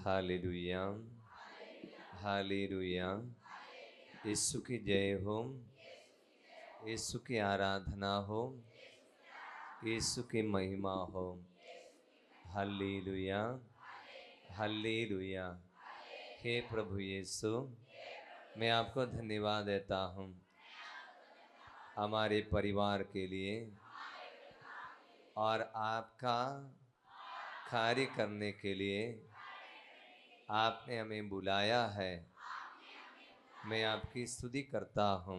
Hallelujah, hallelujah. यीशु की जय हो, यीशु की आराधना हो, यीशु की महिमा हो। Hallelujah, hallelujah. हे प्रभु यीशु, मैं आपको धन्यवाद देता हूँ हमारे परिवार के लिए और आपका कार्य करने के लिए आपने हमें बुलाया है। मैं आपकी स्तुति करता हूँ,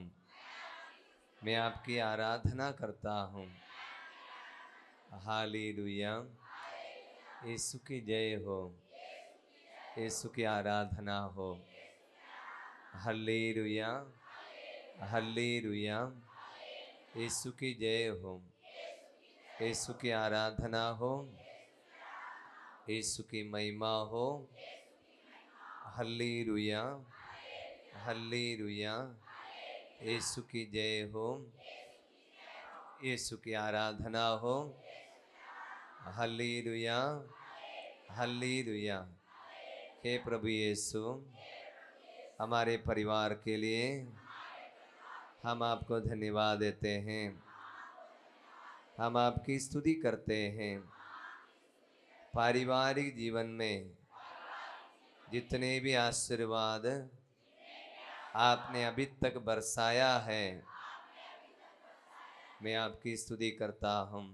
मैं आपकी आराधना करता हूँ। हालेलुया, यीशु की जय हो, यीशु की आराधना हो। Hallelujah, hallelujah. यीशु की जय हो, यीशु की आराधना हो, यीशु की महिमा हो। Hallelujah, hallelujah. यीशु की जय हो, यीशु की आराधना हो। Hallelujah, hallelujah. हे प्रभु यीशु, हमारे परिवार के लिए हम आपको धन्यवाद देते हैं, हम आपकी स्तुति करते हैं। पारिवारिक जीवन में जितने भी आशीर्वाद आपने अभी तक बरसाया है, मैं आपकी स्तुति करता हूँ,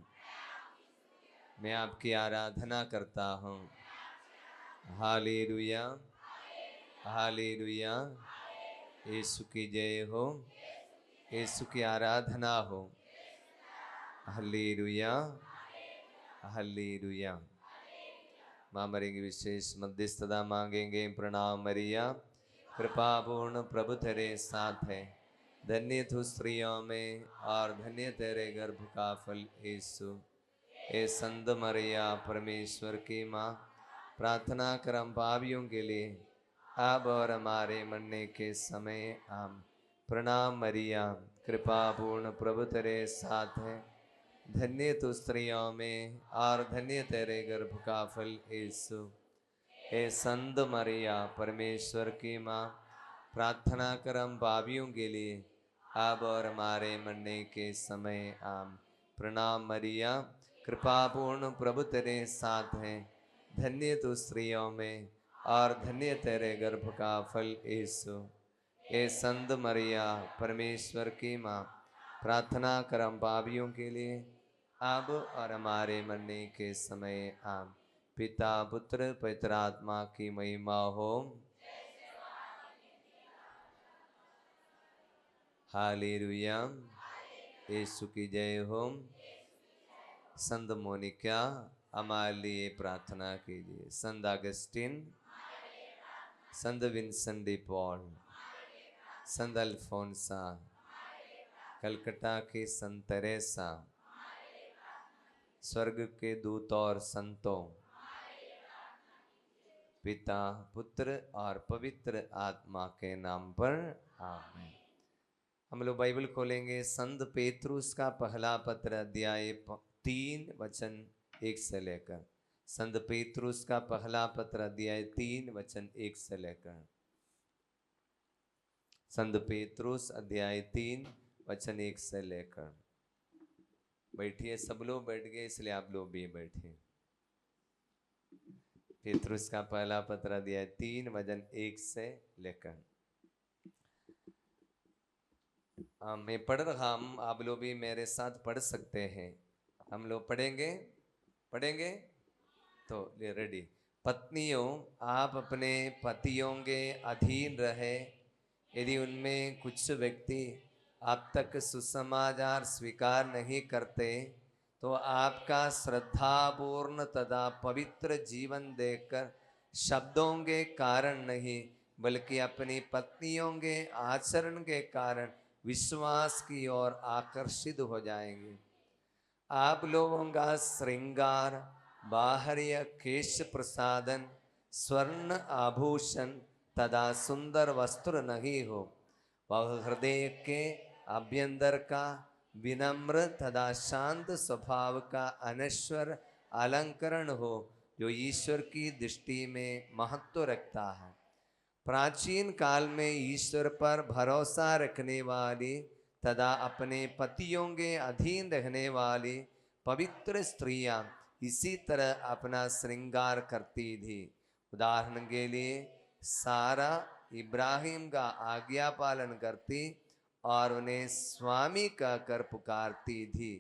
मैं आपकी आराधना करता हूँ। Hallelujah, hallelujah. यीशु की जय हो, यीशु की आराधना हो। Hallelujah, hallelujah. माँ मरी की विशेष मध्यस्थता मांगेंगे। प्रणाम मरिया, कृपा पूर्ण प्रभु तेरे साथ है, धन्य तू स्त्रियों में और धन्य तेरे गर्भ का फल यीशु। हे संत मरिया, परमेश्वर की माँ, प्रार्थना कर हम पापियों के लिए अब और हमारे मरने के समय आम। प्रणाम मरिया, कृपा पूर्ण प्रभु तेरे साथ है, धन्य तू स्त्रियों में और धन्य तेरे गर्भ का फल यीशु। हे संत मरिया, परमेश्वर की माँ, प्रार्थना कर हम पापियों के लिए अब और हमारे मरने के समय आम। प्रणाम मरिया, कृपा पूर्ण प्रभु तेरे साथ है, धन्य तू स्त्रियों में और धन्य तेरे गर्भ का फल यीशु। हे संत मरिया, परमेश्वर की माँ, प्रार्थना कर हम पापियों के लिए अब और हमारे मरने के समय आम। पिता पुत्र पवित्र आत्मा की महिमा हो। हालेलुया, यीशु की जय हो। संत मोनिका हमारे लिए प्रार्थना कीजिए। संत अगस्टिन, संत विंसेंट डी पॉल, संत अल्फोंसा, कलकत्ता की संत तेरेसा, स्वर्ग के दूत और संतों, पिता पुत्र और पवित्र आत्मा के नाम पर आमीन। हम लोग बाइबल खोलेंगे। संत पेतरुस का पहला पत्र अध्याय 3 वचन 1 से लेकर। संत पेतरुस का पहला पत्र अध्याय 3 वचन 1 से लेकर। संत पेतरुस अध्याय 3 वचन 1 से लेकर। बैठिए, सब लोग बैठ गए इसलिए आप लोग भी बैठिए। पेतरुस का पहला पत्र अध्याय 3 वचन 1 से लेकर। मैं पढ़ रहा हूँ, आप लोग भी मेरे साथ पढ़ सकते हैं। हम लोग पढ़ेंगे पढ़ेंगे तो रेडी। पत्नियों, आप अपने पतियों के अधीन रहे, यदि उनमें कुछ व्यक्ति अब तक सुसमाचार स्वीकार नहीं करते तो आपका श्रद्धापूर्ण तथा पवित्र जीवन देखकर शब्दों के कारण नहीं बल्कि अपनी पत्नियों के आचरण के कारण विश्वास की ओर आकर्षित हो जाएंगे। आप लोगों का श्रृंगार बाहरी केश प्रसादन स्वर्ण आभूषण तथा सुंदर वस्त्र नहीं हो, वह हृदय के अभ्यंतर का विनम्र तथा शांत स्वभाव का अनश्वर अलंकरण हो, जो ईश्वर की दृष्टि में महत्व रखता है। प्राचीन काल में ईश्वर पर भरोसा रखने वाली तथा अपने पतियों के अधीन रहने वाली पवित्र स्त्रियां इसी तरह अपना श्रृंगार करती थी। उदाहरण के लिए सारा इब्राहिम का आज्ञा पालन करती और उन्हें स्वामी कहकर पुकारती थी।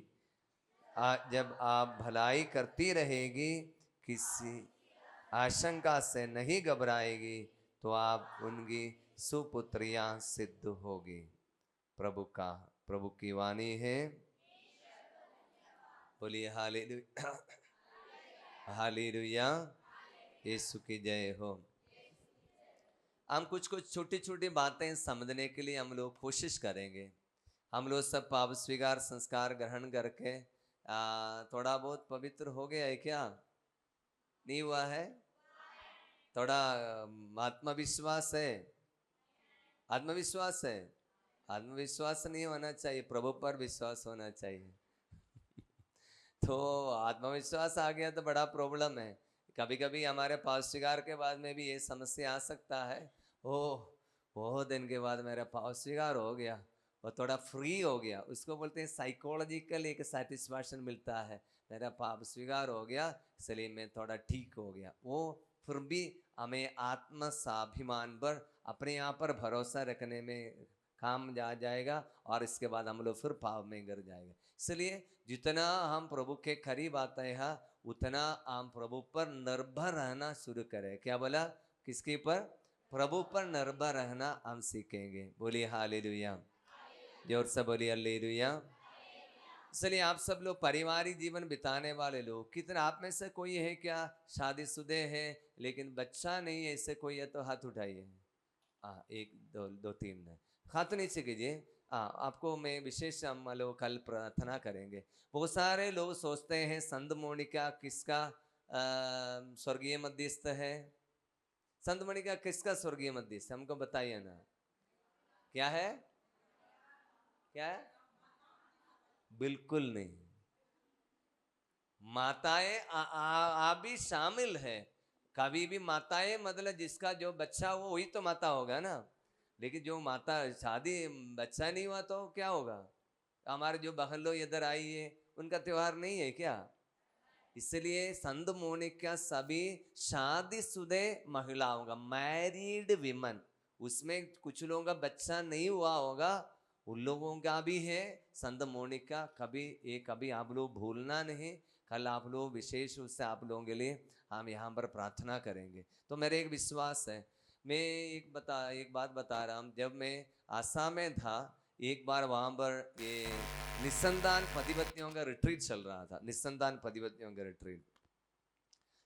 जब आप भलाई करती रहेगी, किसी आशंका से नहीं घबराएगी, तो आप उनकी सुपुत्रियां सिद्ध होगी। प्रभु की वाणी है। बोलिए हालेलुया, हालेलुया, यीशु की जय हो। हम कुछ छोटी छोटी बातें समझने के लिए हम लोग कोशिश करेंगे। हम लोग सब पाप स्वीकार संस्कार ग्रहण करके थोड़ा बहुत पवित्र हो गया है क्या? नहीं हुआ है? थोड़ा आत्मविश्वास है? आत्मविश्वास है? आत्मविश्वास नहीं होना चाहिए, प्रभु पर विश्वास होना चाहिए। तो आत्मविश्वास आ गया तो बड़ा प्रॉब्लम है। कभी कभी हमारे पास स्वीकार के बाद में भी ये समस्या आ सकता है, ओह बहुत दिन के बाद मेरा पाप स्वीकार हो गया और थोड़ा फ्री हो गया, उसको बोलते हैं साइकोलॉजिकल एक सेटिस्फैक्शन मिलता है। मेरा पाप स्वीकार हो गया इसलिए मैं थोड़ा ठीक हो गया। वो फिर भी हमें आत्म स्वाभिमान पर अपने यहाँ पर भरोसा रखने में काम जा जाएगा और इसके बाद हम लोग फिर पाप में गिर जाएगा। इसलिए जितना हम प्रभु के करीब आते हैं उतना हम प्रभु पर निर्भर रहना शुरू करें। क्या बोला? किसके पर? प्रभु पर निर्भर रहना हम सीखेंगे। बोलिए हालेलुया, जोर से बोलिए हालेलुया। इसलिए आप सब लोग पारिवारिक जीवन बिताने वाले लोग, कितना आप में से कोई है क्या शादीशुदे है लेकिन बच्चा नहीं है? इससे कोई है तो हाथ उठाइए। हाँ, एक दो दो तीन है, हाथ नीचे कीजिए। हाँ, आपको मैं विशेष हम लोग कल प्रार्थना करेंगे। बहुत सारे लोग सोचते हैं संत मोनिका किसका स्वर्गीय मध्यस्थ है? संत मोनिका किसका स्वर्गीय मध्यस्थ? हमको बताइए ना, क्या है? क्या है? बिल्कुल नहीं। माताएं आ भी शामिल है। कभी भी माताएं मतलब जिसका जो बच्चा हो वही तो माता होगा ना। लेकिन जो माता शादी बच्चा नहीं हुआ तो क्या होगा? हमारे जो बहन लोग इधर आई है उनका त्योहार नहीं है क्या? इसलिए संत मोनिका सभी शादीशुदे महिलाओं का, मैरिड विमन, उसमें कुछ लोगों का बच्चा नहीं हुआ होगा, उन लोगों का भी है संत मोनिका। कभी आप लोग भूलना नहीं। कल आप लोग विशेष रूप से आप लोगों के लिए हम यहाँ पर प्रार्थना करेंगे। तो मेरे एक विश्वास है, मैं एक बात बता रहा हूँ। जब मैं आसाम में था, एक बार वहाँ पर ये निसंतान पतिपत्नियों का रिट्रीट चल रहा था, निसंतान पतिपत्नियों का रिट्रीट।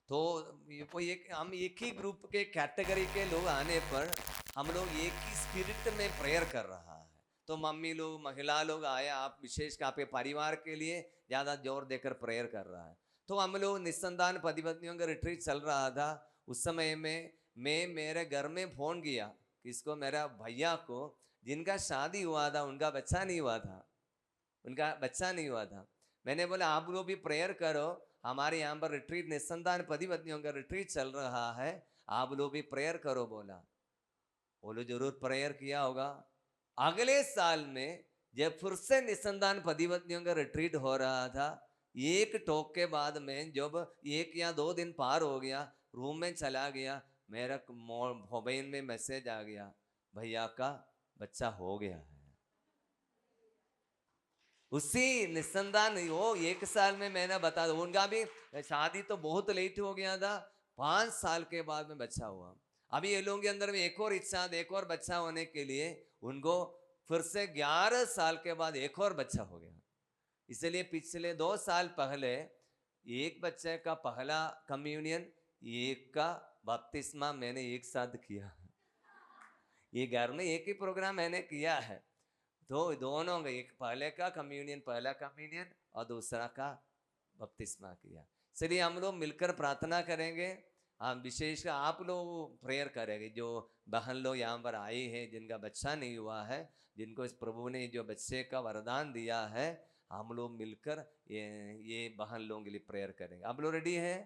तो हम एक ही ग्रुप के कैटेगरी के लोग आने पर हम लोग एक ही स्पिरिट में प्रेयर कर रहा है। तो मम्मी लोग महिला लोग आए, आप विशेष आपके परिवार के लिए ज़्यादा जोर देकर प्रेयर कर रहा है। तो हम लोग निसंतान पतिपत्नियों का रिट्रीट चल रहा था। उस समय में मैं मेरे घर में फ़ोन किया, किसको? मेरा भैया को, जिनका शादी हुआ था उनका बच्चा नहीं हुआ था, उनका बच्चा नहीं हुआ था। मैंने बोला आप लोग भी प्रेयर करो, हमारे यहाँ पर रिट्रीट निसंतान पतिपत्नियों का रिट्रीट चल रहा है, आप लोग भी प्रेयर करो। बोलो जरूर प्रेयर किया होगा। अगले साल में जब फिर से निसंतान पतिपत्नियों का रिट्रीट हो रहा था, एक टॉक के बाद में जब 1 या 2 दिन पार हो गया, रूम में चला गया, मेरा मोबाइल में मैसेज आ गया, भैया का बच्चा हो गया है। उसी निसंतान वो 1 साल में मैंने बता दो, उनका भी शादी तो बहुत लेट हो गया था, 5 साल के बाद में बच्चा हुआ। अभी ये लोगों के अंदर में एक और इच्छा, एक और बच्चा होने के लिए उनको फिर से 11 साल के बाद एक और बच्चा हो गया। इसलिए पिछले 2 साल पहले एक बच्चे का पहला कम्युनियन, एक का बपतिस्मा मैंने एक साथ किया। ये घर में एक ही प्रोग्राम मैंने किया है, तो दोनों का, एक पहले का कम्युनियन, पहला कम्युनियन और दूसरा का बपतिस्मा किया। चलिए हम लोग मिलकर प्रार्थना करेंगे। हम विशेष आप लोग प्रेयर करेंगे, जो बहन लोग यहाँ पर आए हैं जिनका बच्चा नहीं हुआ है, जिनको इस प्रभु ने जो बच्चे का वरदान दिया है, हम लोग मिलकर ये बहन लोगों के लिए प्रेयर करेंगे। आप लोग रेडी हैं?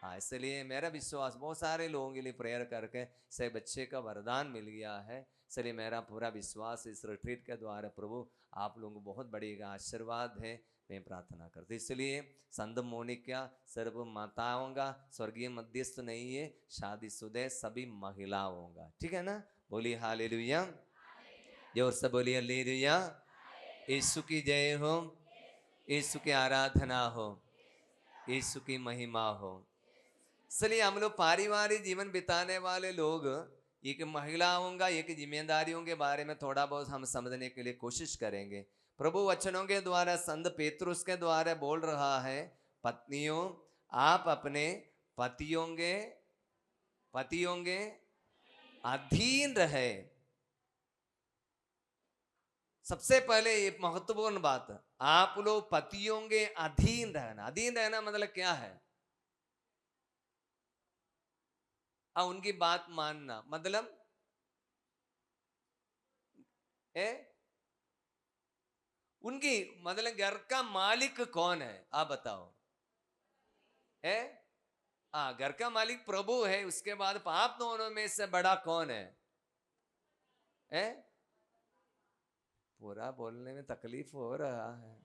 हाँ, इसलिए मेरा विश्वास बहुत सारे लोगों के लिए प्रेयर करके से बच्चे का वरदान मिल गया है। इसलिए मेरा पूरा विश्वास इस रिट्रीट के द्वारा प्रभु आप लोगों को बहुत बड़ी आशीर्वाद है, मैं प्रार्थना करती। इसलिए संत मोनिका सर्व माताओं का स्वर्गीय मध्यस्थ नहीं है, शादीशुदा सभी महिलाओं का, ठीक है ना? बोलिए हालेलुया, जोर से बोलिए हालेलुया। यीशु की जय हो, यीशु की आराधना हो, यीशु की महिमा हो। इसलिए हम लोग पारिवारिक जीवन बिताने वाले लोग एक महिलाओं का एक जिम्मेदारियों के बारे में थोड़ा बहुत हम समझने के लिए कोशिश करेंगे। प्रभु वचनों के द्वारा संत पेतरुस के द्वारा बोल रहा है, पत्नियों आप अपने पतियों के अधीन रहे। सबसे पहले ये महत्वपूर्ण बात, आप लोग पतियों के अधीन रहना। अधीन रहना मतलब क्या है? उनकी बात मानना मतलब उनकी मतलब घर का मालिक कौन है आप बताओ? घर का मालिक प्रभु है, उसके बाद आप दोनों में से बड़ा कौन है? पूरा बोलने में तकलीफ हो रहा है,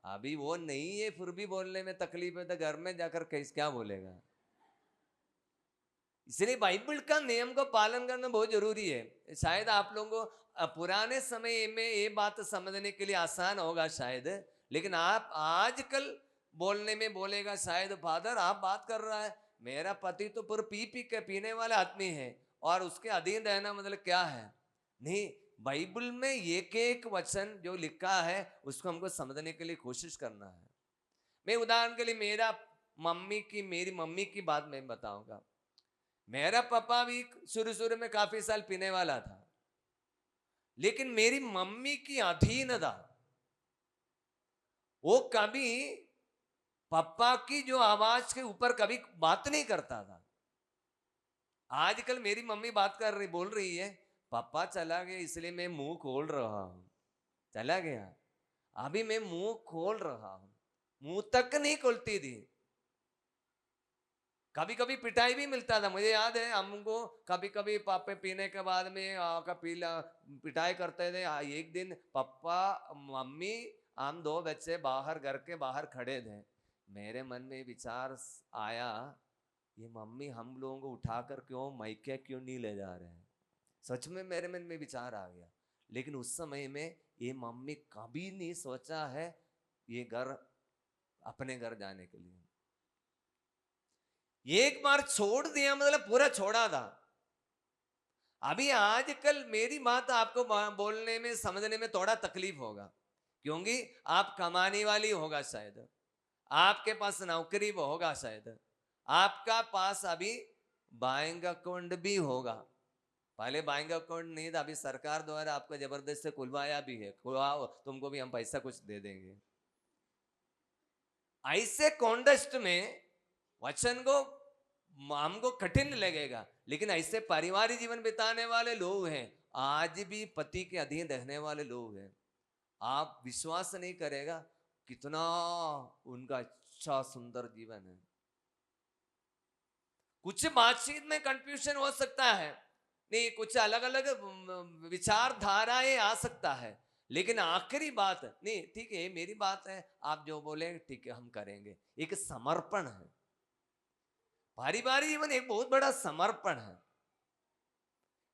अभी वो नहीं है फिर भी बोलने में तकलीफ है, तो घर में जाकर कैसे क्या बोलेगा? इसलिए बाइबल का नियम को पालन करना बहुत जरूरी है। शायद आप लोगों को पुराने समय में ये बात समझने के लिए आसान होगा शायद, लेकिन आप आजकल बोलने में बोलेगा शायद, फादर आप बात कर रहा है, मेरा पति तो पूरा पी पी के पीने वाला आदमी है और उसके अधीन रहना मतलब क्या है? नहीं, बाइबल में एक एक वचन जो लिखा है उसको हमको समझने के लिए कोशिश करना है। मैं उदाहरण के लिए मेरी मम्मी की बात मैं बताऊंगा। मेरा पापा भी शुरू शुरू में काफी साल पीने वाला था, लेकिन मेरी मम्मी की अधीनता, वो कभी पापा की जो आवाज के ऊपर कभी बात नहीं करता था। आजकल मेरी मम्मी बात कर रही, बोल रही है, पापा चला गया इसलिए मैं मुंह खोल रहा हूं। चला गया, अभी मैं मुंह खोल रहा हूं, मुंह तक नहीं खोलती थी। कभी कभी पिटाई भी मिलता था, मुझे याद है हमको कभी कभी पापे पीने के बाद में पिटाई करते थे। एक दिन पापा मम्मी हम दो बच्चे बाहर, घर के बाहर खड़े थे। मेरे मन में विचार आया, ये मम्मी हम लोगों को उठाकर क्यों मायके क्यों नहीं ले जा रहे हैं? सच में मेरे मन में विचार आ गया। लेकिन उस समय में ये मम्मी कभी नहीं सोचा है ये घर, अपने घर जाने के लिए। एक बार छोड़ दिया मतलब पूरा छोड़ा था। अभी आजकल मेरी बात आपको बोलने में समझने में थोड़ा तकलीफ होगा, क्योंकि आप कमाने वाली होगा शायद, आपके पास नौकरी भी होगा शायद, आपका पास अभी बैंक अकाउंट भी होगा। पहले बैंक अकाउंट नहीं था, अभी सरकार द्वारा आपको जबरदस्त से खुलवाया भी है, खुलवाओ तुमको भी हम पैसा कुछ दे देंगे। ऐसे कॉन्टेस्ट में वचन को हमको कठिन लगेगा, लेकिन ऐसे पारिवारिक जीवन बिताने वाले लोग हैं, आज भी पति के अधीन रहने वाले लोग हैं। आप विश्वास नहीं करेगा कितना उनका अच्छा सुंदर जीवन है। कुछ बातचीत में कंफ्यूजन हो सकता है, नहीं कुछ अलग अलग विचारधाराएं आ सकता है, लेकिन आखिरी बात नहीं, ठीक है मेरी बात है, आप जो बोले ठीक है हम करेंगे। एक समर्पण है, पारिवारिक जीवन एक बहुत बड़ा समर्पण है।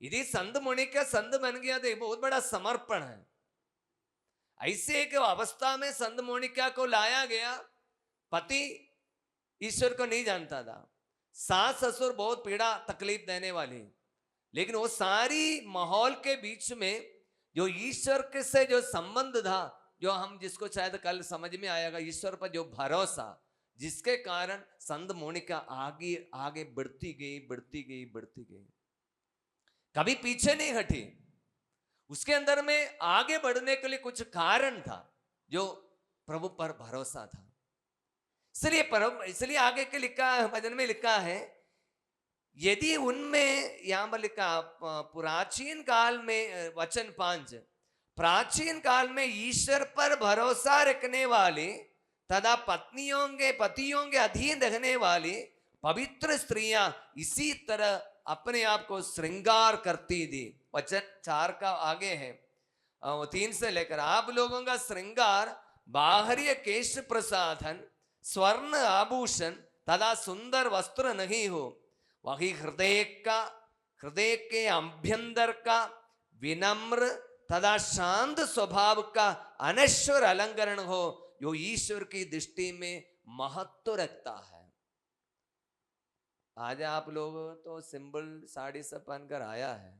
यदि संत मोनिका संत बन गया तो एक बहुत बड़ा समर्पण है। ऐसे एक अवस्था में संत मोनिका को लाया गया, पति ईश्वर को नहीं जानता था, सास ससुर बहुत पीड़ा तकलीफ देने वाली, लेकिन वो सारी माहौल के बीच में जो ईश्वर के से जो संबंध था जो हम जिसको शायद कल समझ में आएगा, ईश्वर पर जो भरोसा, जिसके कारण संत मोनिका आगे आगे बढ़ती गई, बढ़ती गई, बढ़ती गई, कभी पीछे नहीं हटी। उसके अंदर में आगे बढ़ने के लिए कुछ कारण था, जो प्रभु पर भरोसा था। इसलिए आगे के लिखा है, भजन में लिखा है, यदि उनमें, यहां पर लिखा प्राचीन काल में, वचन 5, प्राचीन काल में ईश्वर पर भरोसा रखने वाले तथा पतियों के अधीन रहने वाली पवित्र स्त्रियां इसी तरह अपने आप को श्रृंगार करती थी। वचन 4 का आगे है, 3 से लेकर, आप लोगों का श्रृंगार बाहरी केश प्रसाधन, स्वर्ण आभूषण तथा सुंदर वस्त्र नहीं हो, वही हृदय के अभ्यंतर का विनम्र तथा शांत स्वभाव का अनश्वर अलंकरण हो, जो ईश्वर की दृष्टि में महत्व रखता है। आज आप लोग तो सिंपल साड़ी से पहनकर आया है,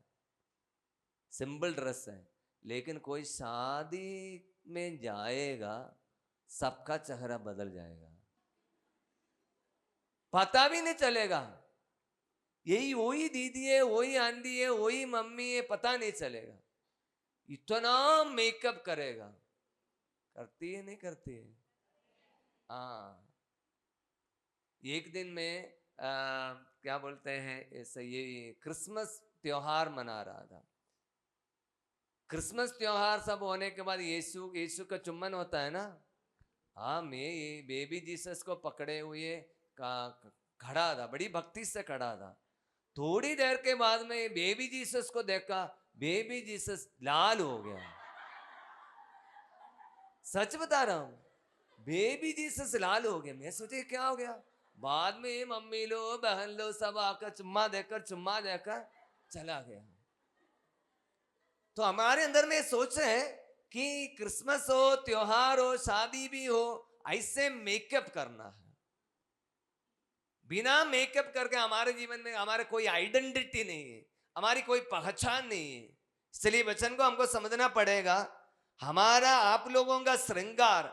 सिंपल ड्रेस है, लेकिन कोई शादी में जाएगा, सबका चेहरा बदल जाएगा, पता भी नहीं चलेगा। यही वही दीदी है, वही आंटी है, वही मम्मी है, पता नहीं चलेगा। इतना मेकअप करेगा। करती है नहीं करती है? हाँ, एक दिन में क्या बोलते हैं, ऐसे ये क्रिसमस त्योहार मना रहा था। क्रिसमस त्योहार सब होने के बाद यीशु का चुम्बन होता है ना। हाँ, मैं ये बेबी जीसस को पकड़े हुए खड़ा था, बड़ी भक्ति से खड़ा था। थोड़ी देर के बाद में बेबी जीसस को देखा, बेबी जीसस लाल हो गया। सच बता रहा हूं, बेबी जीसस लाल हो गया। मैं सोचे क्या हो गया। बाद में मम्मी लो, बहन लो, सब आकर चुम्मा देकर चला गया। तो हमारे अंदर में सोच है कि क्रिसमस हो, त्योहार हो, शादी भी हो, ऐसे मेकअप करना है। बिना मेकअप करके हमारे जीवन में हमारे कोई आइडेंटिटी नहीं है, हमारी कोई पहचान नहीं है। इसलिए वचन को हमको समझना पड़ेगा। हमारा आप लोगों का श्रृंगार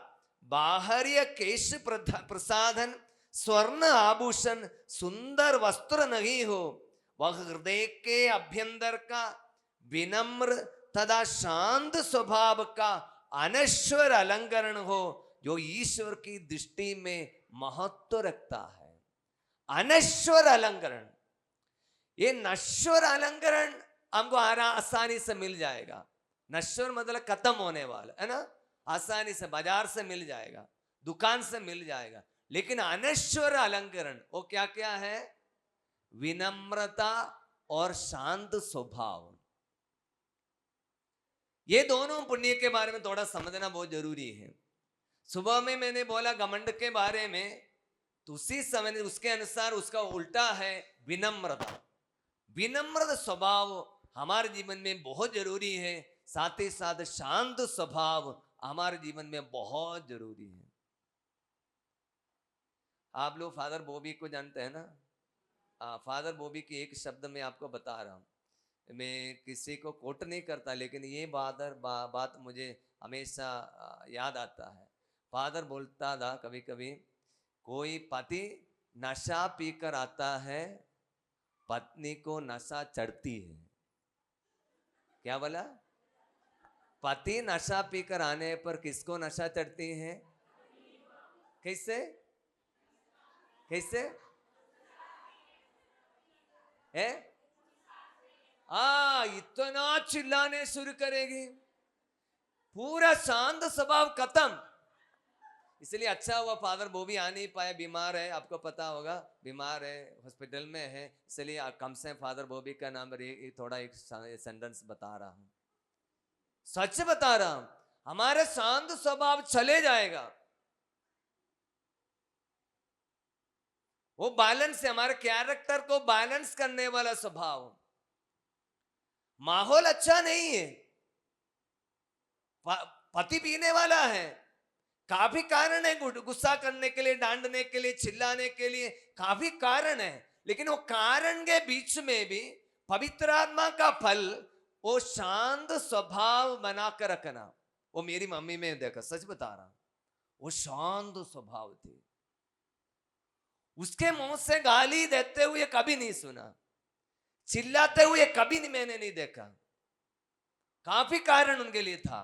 बाहरी केश प्रसाधन, स्वर्ण आभूषण, सुंदर वस्त्र नहीं हो, वह हृदय के अभ्यंतर का विनम्र तथा शांत स्वभाव का अनश्वर अलंकरण हो, जो ईश्वर की दृष्टि में महत्व रखता है। अनश्वर अलंकरण, ये नश्वर अलंकरण हमको आसानी से मिल जाएगा। नश्वर मतलब खत्म होने वाला है ना, आसानी से बाजार से मिल जाएगा, दुकान से मिल जाएगा। लेकिन अनश्वर अलंकरण वो क्या क्या है? विनम्रता और शांत स्वभाव। ये दोनों पुण्य के बारे में थोड़ा समझना बहुत जरूरी है। सुबह में मैंने बोला घमंड के बारे में, तो उसी समय उसके अनुसार उसका उल्टा है विनम्रता। विनम्र स्वभाव हमारे जीवन में बहुत जरूरी है, साथ ही साथ शांत स्वभाव हमारे जीवन में बहुत जरूरी है। आप लोग फादर बॉबी को जानते हैं ना। फादर बॉबी की एक शब्द में आपको बता रहा हूं, मैं किसी को कोट नहीं करता, लेकिन ये बात मुझे हमेशा याद आता है। फादर बोलता था कभी कभी, कोई पति नशा पीकर आता है, पत्नी को नशा चढ़ती है। क्या बोला? पति नशा पीकर आने पर किसको नशा चढ़ती है? कैसे कैसे है? इतना चिल्लाने शुरू करेगी, पूरा शांत स्वभाव खत्म। इसलिए अच्छा हुआ फादर बॉबी आ नहीं पाए, बीमार है, आपको पता होगा, बीमार है, हॉस्पिटल में है। इसलिए कम से फादर बॉबी का नाम थोड़ा एक सेंटेंस बता रहा हूं, सच बता रहा हूं। हमारे शांत स्वभाव चले जाएगा, वो बैलेंस है, हमारे कैरेक्टर को बैलेंस करने वाला स्वभाव। माहौल अच्छा नहीं है, पति पीने वाला है, काफी कारण है गुस्सा करने के लिए, डांटने के लिए, चिल्लाने के लिए, काफी कारण है। लेकिन वो कारण के बीच में भी पवित्र आत्मा का फल वो शांत स्वभाव बनाकर रखना। वो मेरी मम्मी में देखा, सच बता रहा, वो शांत स्वभाव थी। उसके मुंह से गाली देते हुए कभी नहीं सुना, चिल्लाते हुए कभी नहीं मैंने नहीं देखा। काफी कारण उनके लिए था,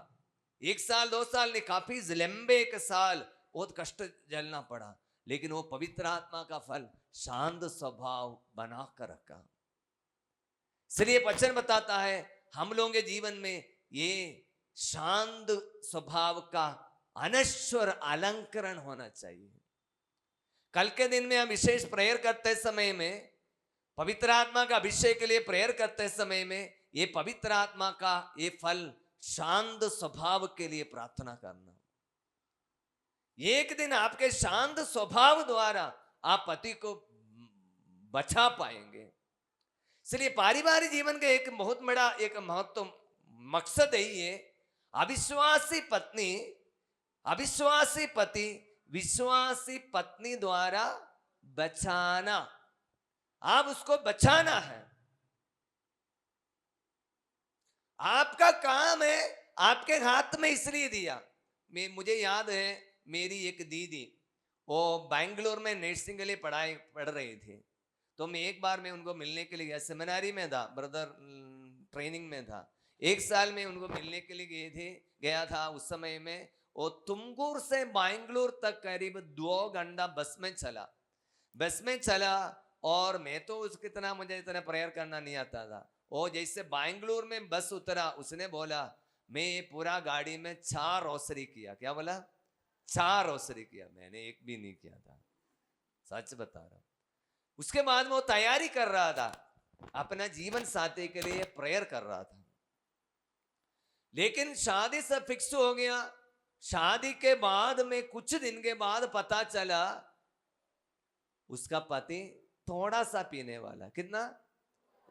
1 साल 2 साल नहीं, काफी लंबे 1 साल बहुत कष्ट झेलना पड़ा, लेकिन वो पवित्र आत्मा का फल शांत स्वभाव बनाकर रखा। इसलिए वचन बताता है हम लोगों के जीवन में ये शांत स्वभाव का अनश्वर अलंकरण होना चाहिए। कल के दिन में हम विशेष प्रेयर करते समय में, पवित्र आत्मा का अभिषेक के लिए प्रेयर करते समय में, ये पवित्र आत्मा का ये फल शांत स्वभाव के लिए प्रार्थना करना। एक दिन आपके शांत स्वभाव द्वारा आप पति को बचा पाएंगे। इसलिए पारिवारिक जीवन का एक बहुत बड़ा एक महत्व मकसद यही है, अविश्वासी पत्नी अविश्वासी पति विश्वासी पत्नी द्वारा बचाना। आप उसको बचाना है, आपका काम है, आपके हाथ में इसलिए दिया। मुझे याद है मेरी एक दीदी, वो बेंगलोर में नर्सिंग के लिए पढ़ रही थी, तो मैं उनको मिलने के लिए गया, सेमिनारी में था, ब्रदर ट्रेनिंग में था। 1 साल में उनको मिलने के लिए गया था। उस समय में वो तुमकुर से बेंगलोर तक करीब 2 घंटा बस में चला और मैं तो मुझे इतना प्रेयर करना नहीं आता था। वो जैसे बेंगलोर में बस उतरा, उसने बोला मैं पूरा गाड़ी में 4 रोसरी किया। क्या बोला? 4 रोसरी किया। मैंने एक भी नहीं किया था, सच बता रहा हूं। उसके बाद वो तैयारी कर रहा था, अपना जीवन साथी के लिए प्रेयर कर रहा था, लेकिन शादी से फिक्स हो गया। शादी के बाद में कुछ दिन के बाद पता चला उसका पति थोड़ा सा पीने वाला। कितना?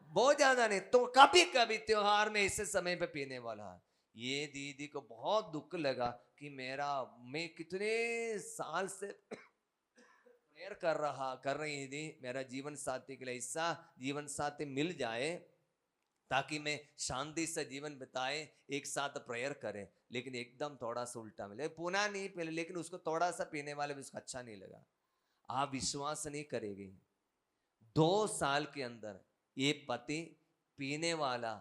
बहुत ज्यादा नहीं, तो कभी कभी त्योहार में इस समय पे पीने वाला। ये दीदी को बहुत दुख लगा कि मैं कितने साल से प्रेयर कर रही थी, मेरा जीवन साथी के लिए ऐसा जीवन साथी मिल जाए ताकि मैं शांति से जीवन बिताए, एक साथ प्रेयर करें, लेकिन एकदम थोड़ा सा उल्टा मिले। पुनः नहीं पीले, लेकिन उसको थोड़ा सा पीने वाले भी उसको अच्छा नहीं लगा। आप विश्वास नहीं करेगी, 2 साल के अंदर ये पति पीने वाला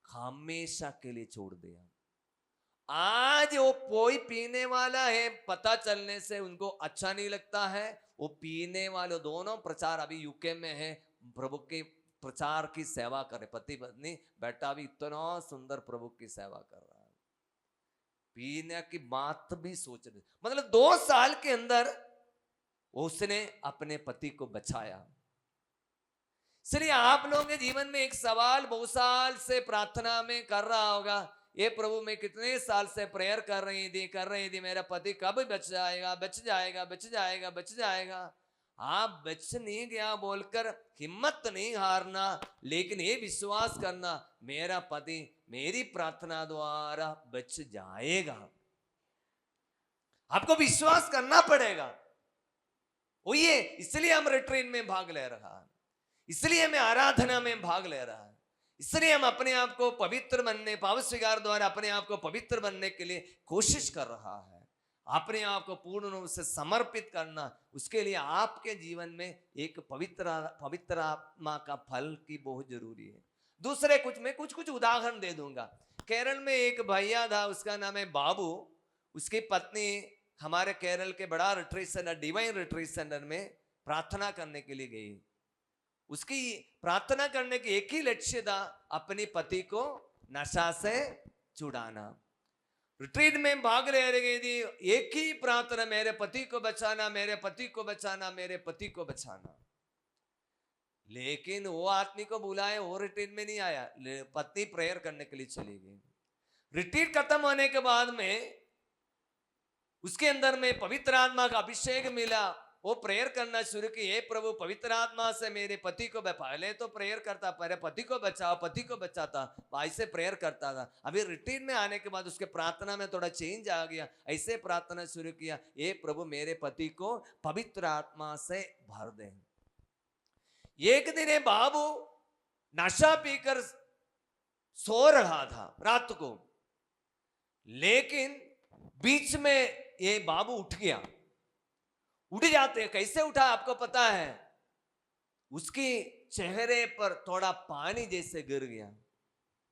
हमेशा के लिए छोड़ दिया। आज वो कोई पीने वाला है, पता चलने से उनको अच्छा नहीं लगता है। वो पीने वाले दोनों प्रचार अभी यूके में है, प्रभु के प्रचार की सेवा करे, पति पत्नी, बेटा भी इतना सुंदर प्रभु की सेवा कर रहा है। पीने की बात भी सोच रहे, मतलब 2 साल के अंदर उसने अपने पति को बचाया। इसलिए आप लोगों के जीवन में एक सवाल बहुत साल से प्रार्थना में कर रहा होगा, ये प्रभु मैं कितने साल से प्रेयर कर रही थी, मेरा पति कब बच जाएगा। आप बच नहीं गया बोलकर हिम्मत नहीं हारना, लेकिन ये विश्वास करना मेरा पति मेरी प्रार्थना द्वारा बच जाएगा। आपको विश्वास करना पड़ेगा। वही है, इसलिए हम रिट्रीट में भाग ले रहा है, इसलिए हमें आराधना में भाग ले रहा है, इसलिए हम अपने आप को पवित्र बनने, पाप स्वीकार द्वारा अपने आप को पवित्र बनने के लिए कोशिश कर रहा है। अपने आप को पूर्ण रूप से समर्पित करना, उसके लिए आपके जीवन में एक पवित्र आत्मा का फल की बहुत जरूरी है। दूसरे मैं कुछ उदाहरण दे दूंगा। केरल में एक भैया था, उसका नाम है बाबू। उसकी पत्नी हमारे केरल के बड़ा retreat centre, divine retreat centre में प्रार्थना करने के लिए गई। उसकी प्रार्थना करने की एक ही लक्ष्य था, अपने पति को नशा से छुड़ाना। रिट्रीट में भाग ले गई थी, एक ही प्रार्थना, मेरे पति को बचाना, मेरे पति को बचाना, मेरे पति को बचाना। लेकिन वो आदमी को बुलाए, वो रिट्रीट में नहीं आया, पत्नी प्रेयर करने के लिए चली गई। रिट्रीट खत्म होने के बाद में उसके अंदर में पवित्र आत्मा का अभिषेक मिला। वो प्रेयर करना शुरू की, हे प्रभु पवित्र आत्मा से मेरे पति को, पहले तो प्रेयर करता, पहले पति को बचाता, ऐसे प्रेयर करता था। अभी रिट्रीट में आने के बाद उसके प्रार्थना में थोड़ा चेंज आ गया, ऐसे प्रार्थना शुरू किया, हे प्रभु मेरे पति को पवित्र आत्मा से भर दे। एक दिन बाबू नशा पीकर सो रहा था रात को, लेकिन बीच में ये बाबू उठ गया। उठ जाते, कैसे उठा आपको पता है? उसके चेहरे पर थोड़ा पानी जैसे गिर गया,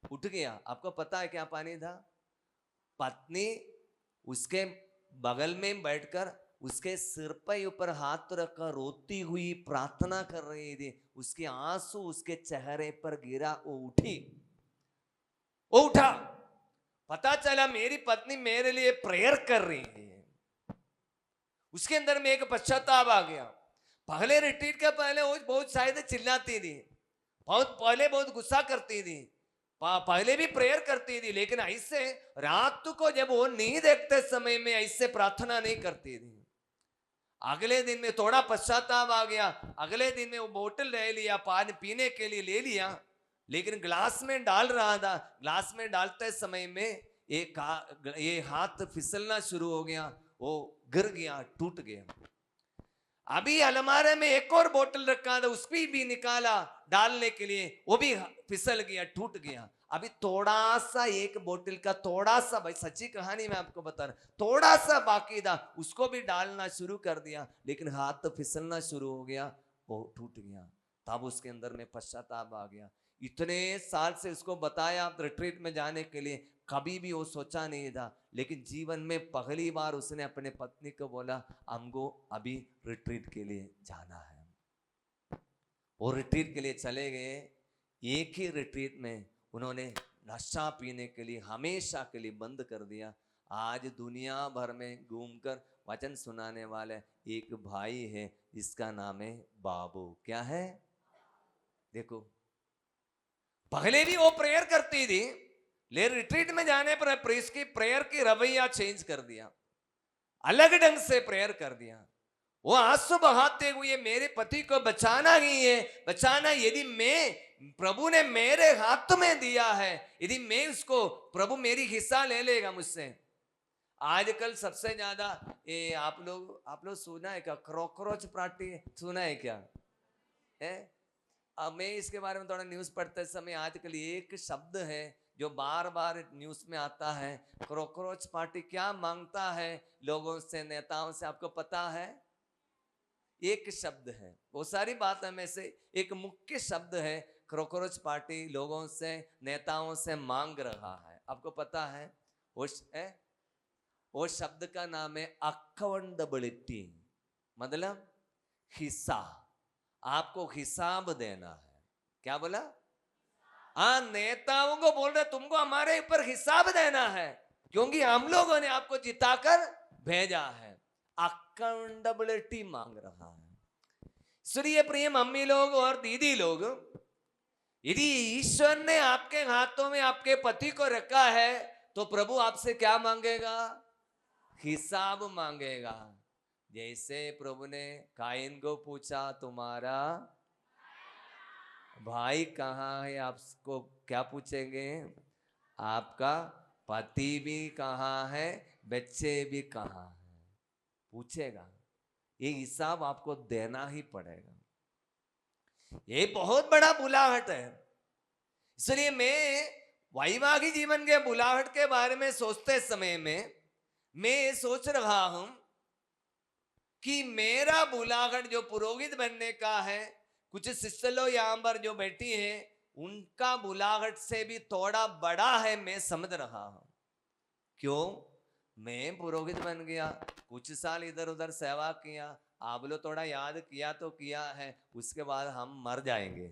उठ गया। आपको पता है क्या पानी था? पत्नी उसके बगल में बैठकर उसके सिर पर ऊपर हाथ रखकर रोती हुई प्रार्थना कर रही थी। उसके आंसू उसके चेहरे पर गिरा, वो उठी, वो उठा। पता चला मेरी पत्नी मेरे लिए प्रेयर कर रही है। उसके अंदर में एक पश्चाताप आ गया। पहले रिट्रीट के पहले वो बहुत शायद चिल्लाती थी, बहुत पहले बहुत गुस्सा करती थी, पहले भी प्रेयर करती थी, लेकिन ऐसे रात को जब वो नहीं देखते समय में ऐसे प्रार्थना नहीं करती थी। अगले दिन में थोड़ा पश्चाताप आ गया। अगले दिन में वो बोतल ले लिया, पानी पीने के लिए ले लिया, लेकिन ग्लास में डाल रहा था। ग्लास में डालते समय में ये हाथ फिसलना शुरू हो गया, वो गिर गया, टूट गया। अभी अलमारे में एक और बोतल रखा था, उसकी भी निकाला डालने के लिए, वो भी फिसल गया, टूट गया। अभी थोड़ा सा एक बोतल का थोड़ा सा, भाई सच्ची कहानी मैं आपको बता रहा, थोड़ा सा बाकी था, उसको भी डालना शुरू कर दिया, लेकिन हाथ तो फिसलना शुरू हो गया, वो टूट गया। तब उसके अंदर में पश्चाताप आ गया। इतने साल से उसको बताया रिट्रीट में जाने के लिए, कभी भी वो सोचा नहीं था, लेकिन जीवन में पहली बार उसने अपने पत्नी को बोला, हमको अभी रिट्रीट के लिए जाना है। वो रिट्रीट के लिए चले गए। एक ही रिट्रीट में उन्होंने नशा पीने के लिए हमेशा के लिए बंद कर दिया। आज दुनिया भर में घूमकर वचन सुनाने वाले एक भाई है, इसका नाम है बाबू। क्या है? देखो, पहले भी वो प्रेयर करती थी, ले रिट्रीट में जाने पर प्रेस की प्रेयर की रवैया चेंज कर दिया, अलग ढंग से प्रेयर कर दिया। वो आंसू बहाते हुए मेरे पति को बचाना ही है, बचाना। यदि मैं, प्रभु ने मेरे हाथ में दिया है, यदि मैं उसको, प्रभु मेरी हिस्सा ले लेगा मुझसे। आजकल सबसे ज्यादा ये आप लोग सुना है क्या? कॉकरोच पार्टी सुना है क्या? है? अब मैं इसके बारे में थोड़ा न्यूज पढ़ते समय आजकल एक शब्द है जो बार बार न्यूज में आता है, कॉकरोच पार्टी। क्या मांगता है लोगों से, नेताओं से? आपको पता है? एक शब्द है, वो सारी बात में से एक मुख्य शब्द है। कॉकरोच पार्टी लोगों से, नेताओं से मांग रहा है। आपको पता है? वो शब्द का नाम है अकाउंटेबिलिटी, मतलब हिस्सा। आपको हिसाब देना है। क्या बोला? हाँ, नेताओं को बोल रहे तुमको हमारे ऊपर हिसाब देना है, क्योंकि हम लोगों ने आपको जिताकर भेजा है। अकाउंटेबिलिटी मांग रहा है। इसलिए प्रिय मम्मी लोग और दीदी लोग, यदि ईश्वर ने आपके हाथों में आपके पति को रखा है, तो प्रभु आपसे क्या मांगेगा? हिसाब मांगेगा। जैसे प्रभु ने काइन को पूछा, तुम्हारा भाई कहाँ है? आपको क्या पूछेंगे? आपका पति भी कहाँ है, बच्चे भी कहाँ है, पूछेगा। ये हिसाब आपको देना ही पड़ेगा। ये बहुत बड़ा बुलाहट है। इसलिए मैं वैवाहिक जीवन के बुलाहट के बारे में सोचते समय में मैं सोच रहा हूं कि मेरा बुलाहट जो पुरोहित बनने का है, कुछ शिष्य लोग यहां पर जो बैठी है, उनका बुलाहट से भी थोड़ा बड़ा है, मैं समझ रहा हूं। क्यों? मैं पुरोहित बन गया, कुछ साल इधर उधर सेवा किया, आप लोग थोड़ा याद किया तो किया है, उसके बाद हम मर जाएंगे।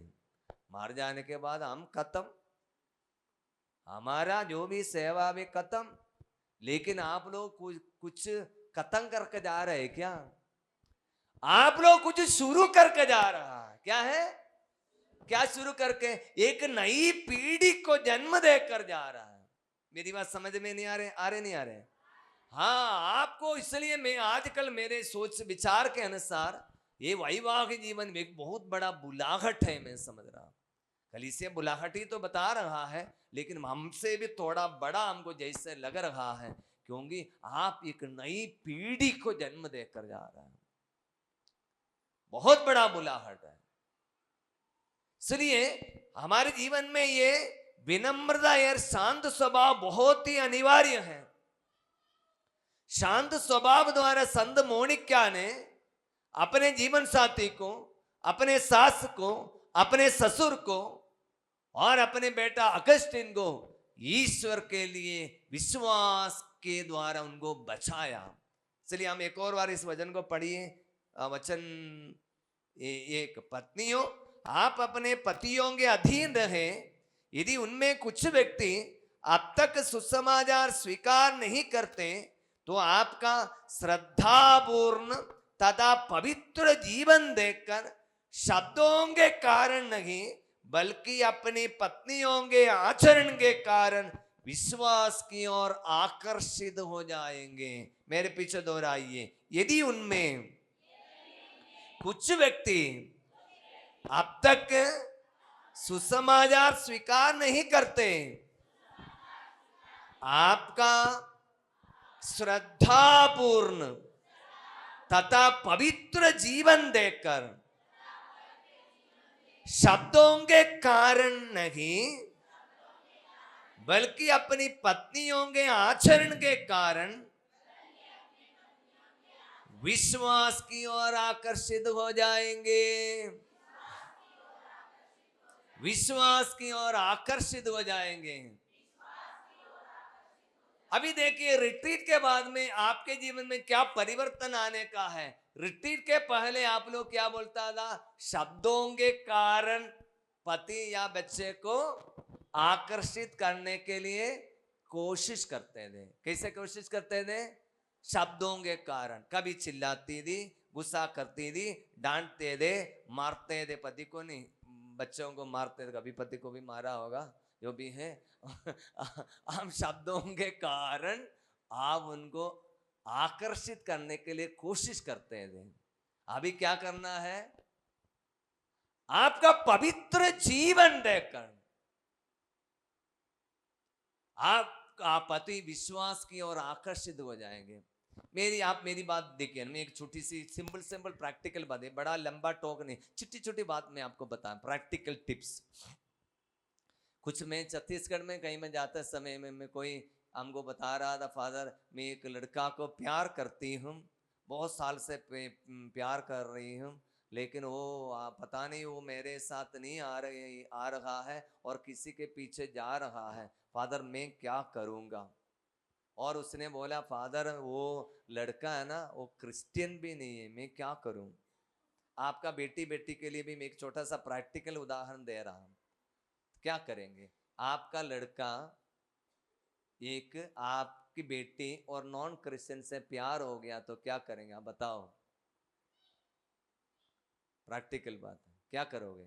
मर जाने के बाद हम खत्म, हमारा जो भी सेवा भी खत्म। लेकिन आप लोग कुछ खत्म करके जा रहे हैं क्या? आप लोग कुछ शुरू करके जा रहा है। क्या है? क्या शुरू करके? एक नई पीढ़ी को जन्म देकर जा रहा है। मेरी बात समझ में नहीं आ रहे नहीं आ रहे? हाँ, आपको, इसलिए मैं आजकल मेरे सोच विचार के अनुसार ये वैवाहिक जीवन में एक बहुत बड़ा बुलाहट है, मैं समझ रहा हूं। कलीसिया बुलाहट ही तो बता रहा है, लेकिन हमसे भी थोड़ा बड़ा हमको जैसे लग रहा है, क्योंकि आप एक नई पीढ़ी को जन्म देकर जा रहे हैं। बहुत बड़ा बुलाहट है। इसलिए हमारे जीवन में ये विनम्रता और शांत स्वभाव बहुत ही अनिवार्य है। शांत स्वभाव द्वारा संत मोनिका ने अपने जीवन साथी को, अपने सास को, अपने ससुर को और अपने बेटा अगस्टिन को ईश्वर के लिए विश्वास के द्वारा उनको बचाया। चलिए हम एक और बार इस वचन को पढ़िए। वचन एक, पत्नियों आप अपने पतियों के अधीन रहे, यदि उनमें कुछ व्यक्ति अब तक सुसमाचार स्वीकार नहीं करते तो आपका श्रद्धापूर्ण तथा पवित्र जीवन देखकर शब्दों के कारण नहीं बल्कि अपनी पत्नियों के आचरण के कारण विश्वास की ओर आकर्षित हो जाएंगे। मेरे पीछे दोहराइए, यदि उनमें कुछ व्यक्ति अब तक सुसमाचार स्वीकार नहीं करते, आपका श्रद्धापूर्ण तथा पवित्र जीवन देखकर शब्दों के कारण नहीं बल्कि अपनी पत्नियों के आचरण के कारण विश्वास की ओर आकर्षित हो जाएंगे। विश्वास की ओर आकर्षित हो जाएंगे। अभी देखिए रिट्रीट के बाद में आपके जीवन में क्या परिवर्तन आने का है। रिट्रीट के पहले आप लोग क्या बोलता था, शब्दों के कारण पति या बच्चे को आकर्षित करने के लिए कोशिश करते थे। कैसे कोशिश करते थे? शब्दों के कारण। कभी चिल्लाती थी, गुस्सा करती थी, डांटते थे, मारते थे। पति को नहीं, बच्चों को मारते थे। कभी पति को भी मारा होगा, जो भी है। हम शब्दों के कारण आप उनको आकर्षित करने के लिए कोशिश करते थे। अभी क्या करना है? आपका पवित्र जीवन देखकर आपका पति विश्वास की ओर आकर्षित हो जाएंगे। आप मेरी बात देखिए, मैं एक छोटी सी सिंपल प्रैक्टिकल बात है, बड़ा लंबा टॉक नहीं, छोटी छोटी बात मैं आपको बताऊं, प्रैक्टिकल टिप्स। कुछ मैं छत्तीसगढ़ में कहीं में जाते समय में मैं कोई हमको बता रहा था, फादर मैं एक लड़का को प्यार करती हूँ, बहुत साल से प्यार कर रही हूँ, लेकिन वो पता नहीं वो मेरे साथ नहीं आ रहा है और किसी के पीछे जा रहा है, फादर मैं क्या करूँगा। और उसने बोला, फादर वो लड़का है ना वो क्रिश्चियन भी नहीं है, मैं क्या करूँ। आपका बेटी के लिए भी मैं एक छोटा सा प्रैक्टिकल उदाहरण दे रहा हूँ। क्या करेंगे? आपका लड़का एक आपकी बेटी और नॉन क्रिश्चियन से प्यार हो गया तो क्या करेंगे आप बताओ? प्रैक्टिकल बात है, क्या करोगे?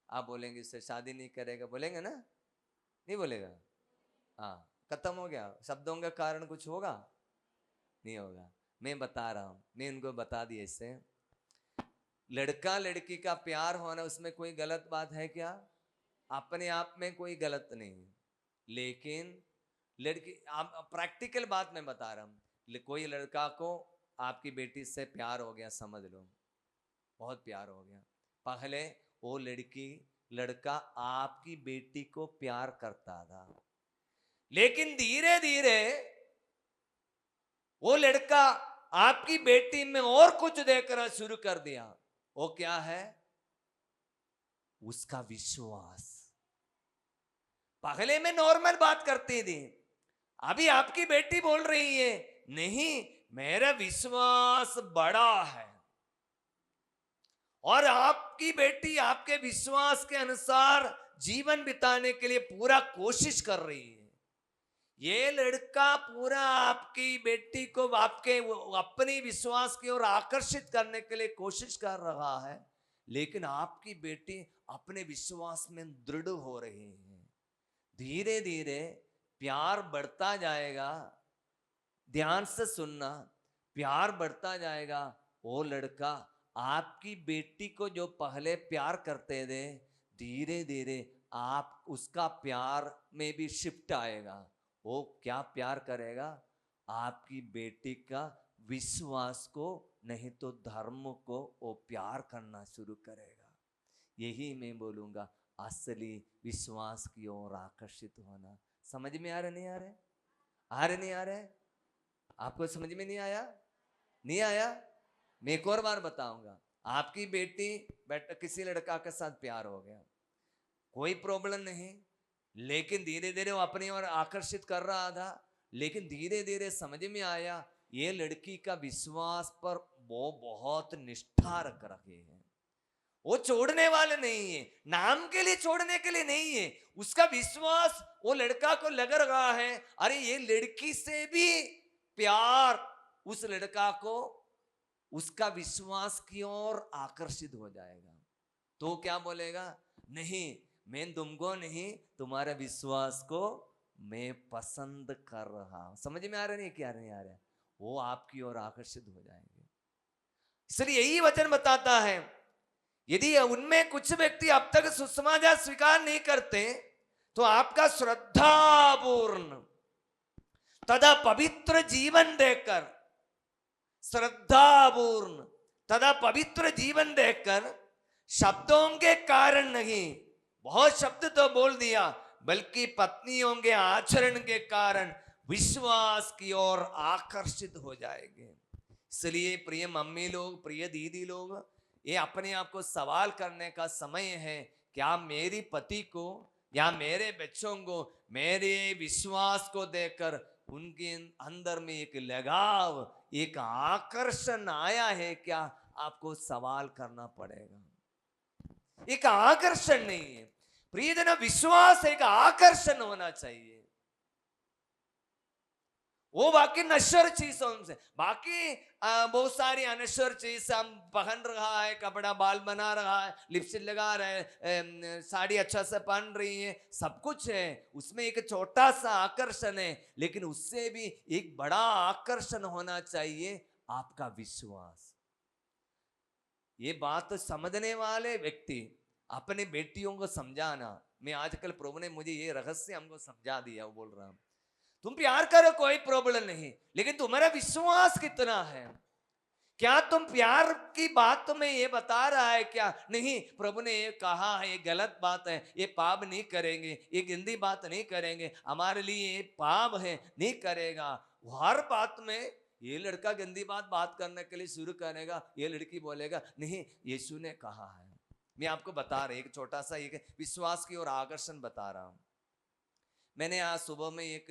आप बोलेंगे इससे शादी नहीं करेगा, बोलेंगे ना? नहीं बोलेगा? हाँ, खत्म हो गया। शब्दों का कारण कुछ होगा? नहीं होगा। मैं बता रहा हूं, मैं इनको बता दिया। इससे लड़का लड़की का प्यार होना उसमें कोई गलत बात है क्या? अपने आप में कोई गलत नहीं, लेकिन लड़की, आप प्रैक्टिकल बात मैं बता रहा हूं। कोई लड़का को आपकी बेटी से प्यार हो गया, समझ लो बहुत प्यार हो गया। पहले वो लड़का आपकी बेटी को प्यार करता था, लेकिन धीरे धीरे वो लड़का आपकी बेटी में और कुछ देखना शुरू कर दिया। वो क्या है? उसका विश्वास। पहले में नॉर्मल बात करती थी, अभी आपकी बेटी बोल रही है नहीं मेरा विश्वास बड़ा है, और आपकी बेटी आपके विश्वास के अनुसार जीवन बिताने के लिए पूरा कोशिश कर रही है। ये लड़का पूरा आपकी बेटी को आपके अपनी विश्वास की ओर आकर्षित करने के लिए कोशिश कर रहा है, लेकिन आपकी बेटी अपने विश्वास में दृढ़ हो रही है। धीरे धीरे प्यार बढ़ता जाएगा। ध्यान से सुनना, प्यार बढ़ता जाएगा। वो लड़का आपकी बेटी को जो पहले प्यार करते थे, धीरे धीरे आप उसका प्यार में भी शिफ्ट आएगा। वो क्या प्यार करेगा? आपकी बेटी का विश्वास को नहीं तो धर्म को वो प्यार करना शुरू करेगा। यही मैं बोलूंगा असली विश्वास की ओर आकर्षित होना। समझ में आ रहा नहीं आ रहा? आ रहे नहीं आ रहे? आपको समझ में नहीं आया? नहीं आया? मैं एक और बार बताऊंगा। आपकी बेटी किसी लड़का के साथ प्यार हो गया, कोई प्रॉब्लम नहीं, लेकिन धीरे धीरे वो अपनी ओर आकर्षित कर रहा था, लेकिन धीरे धीरे समझ में आया ये लड़की का विश्वास पर वो बहुत निष्ठा रख रखे हैं, वो छोड़ने वाले नहीं है, नाम के लिए छोड़ने के लिए नहीं है, उसका विश्वास वो लड़का को लग रहा है अरे ये लड़की से भी प्यार उस लड़का को उसका विश्वास की ओर आकर्षित हो जाएगा। तो क्या बोलेगा? नहीं, मैं तुमको नहीं, तुम्हारे विश्वास को मैं पसंद कर रहा हूं। समझ में आ रहा नहीं? क्या नहीं आ रहा? वो आपकी ओर आकर्षित हो जाएंगे। इसलिए यही वचन बताता है यदि उनमें कुछ व्यक्ति अब तक सुसमाचार स्वीकार नहीं करते तो आपका श्रद्धापूर्ण तथा पवित्र जीवन देकर, श्रद्धापूर्ण तथा पवित्र जीवन देकर शब्दों के कारण नहीं, बहुत शब्द तो बोल दिया, बल्कि पत्नियों के आचरण के कारण विश्वास की ओर आकर्षित हो जाएंगे। इसलिए प्रिय मम्मी लोग, प्रिय दीदी लोग, ये अपने आप को सवाल करने का समय है, क्या मेरी पति को या मेरे बच्चों को मेरे विश्वास को देखकर उनके अंदर में एक लगाव, एक आकर्षण आया है क्या? आपको सवाल करना पड़ेगा। एक आकर्षण नहीं है प्रियजन, विश्वास एक आकर्षण होना चाहिए। वो बाकी नश्वर चीजों से, बाकी बहुत सारी अनश्वर चीज हम पहन रहा है, कपड़ा बाल बना रहा है, लिपस्टिक लगा रहा है, साड़ी अच्छा से पहन रही है, सब कुछ है, उसमें एक छोटा सा आकर्षण है, लेकिन उससे भी एक बड़ा आकर्षण होना चाहिए आपका विश्वास। ये बात समझने वाले व्यक्ति अपने बेटियों को समझाना, मैं आजकल प्रभु ने मुझे ये रहस्य हमको समझा दिया, वो बोल रहा हूं तुम प्यार करो कोई प्रॉब्लम नहीं, लेकिन तुम्हारा विश्वास कितना है? क्या तुम प्यार की बात तुम्हें ये बता रहा है क्या? नहीं, प्रभु ने ये कहा है, ये गलत बात है, ये पाप नहीं करेंगे, ये गंदी बात नहीं करेंगे, हमारे लिए ये पाप है, नहीं करेगा। हर बात में ये लड़का गंदी बात करने के लिए शुरू करेगा, ये लड़की बोलेगा नहीं, यीशु ने कहा है। मैं आपको बता रहा, एक छोटा सा एक विश्वास की ओर आकर्षण बता रहा हूं। मैंने आज सुबह में एक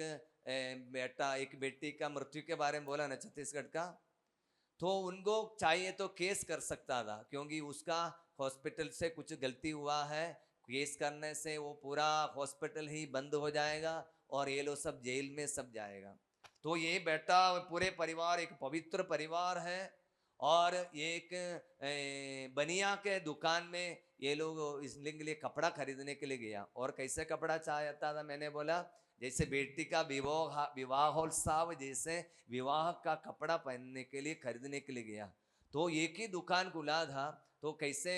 बेटी का मृत्यु के बारे में बोला ना, छत्तीसगढ़ का, तो उनको चाहिए तो केस कर सकता था, क्योंकि उसका हॉस्पिटल से कुछ गलती हुआ है, केस करने से वो पूरा हॉस्पिटल ही बंद हो जाएगा और ये लोग सब जेल में सब जाएगा। तो ये बेटा पूरे परिवार एक पवित्र परिवार है, और एक बनिया के दुकान में ये लोग इसके लिए कपड़ा खरीदने के लिए गया, और कैसे कपड़ा चाहता था? मैंने बोला जैसे बेटी का विवाहोत्सव, जैसे विवाह का कपड़ा पहनने के लिए खरीदने के लिए गया, तो एक ही दुकान खुला था, तो कैसे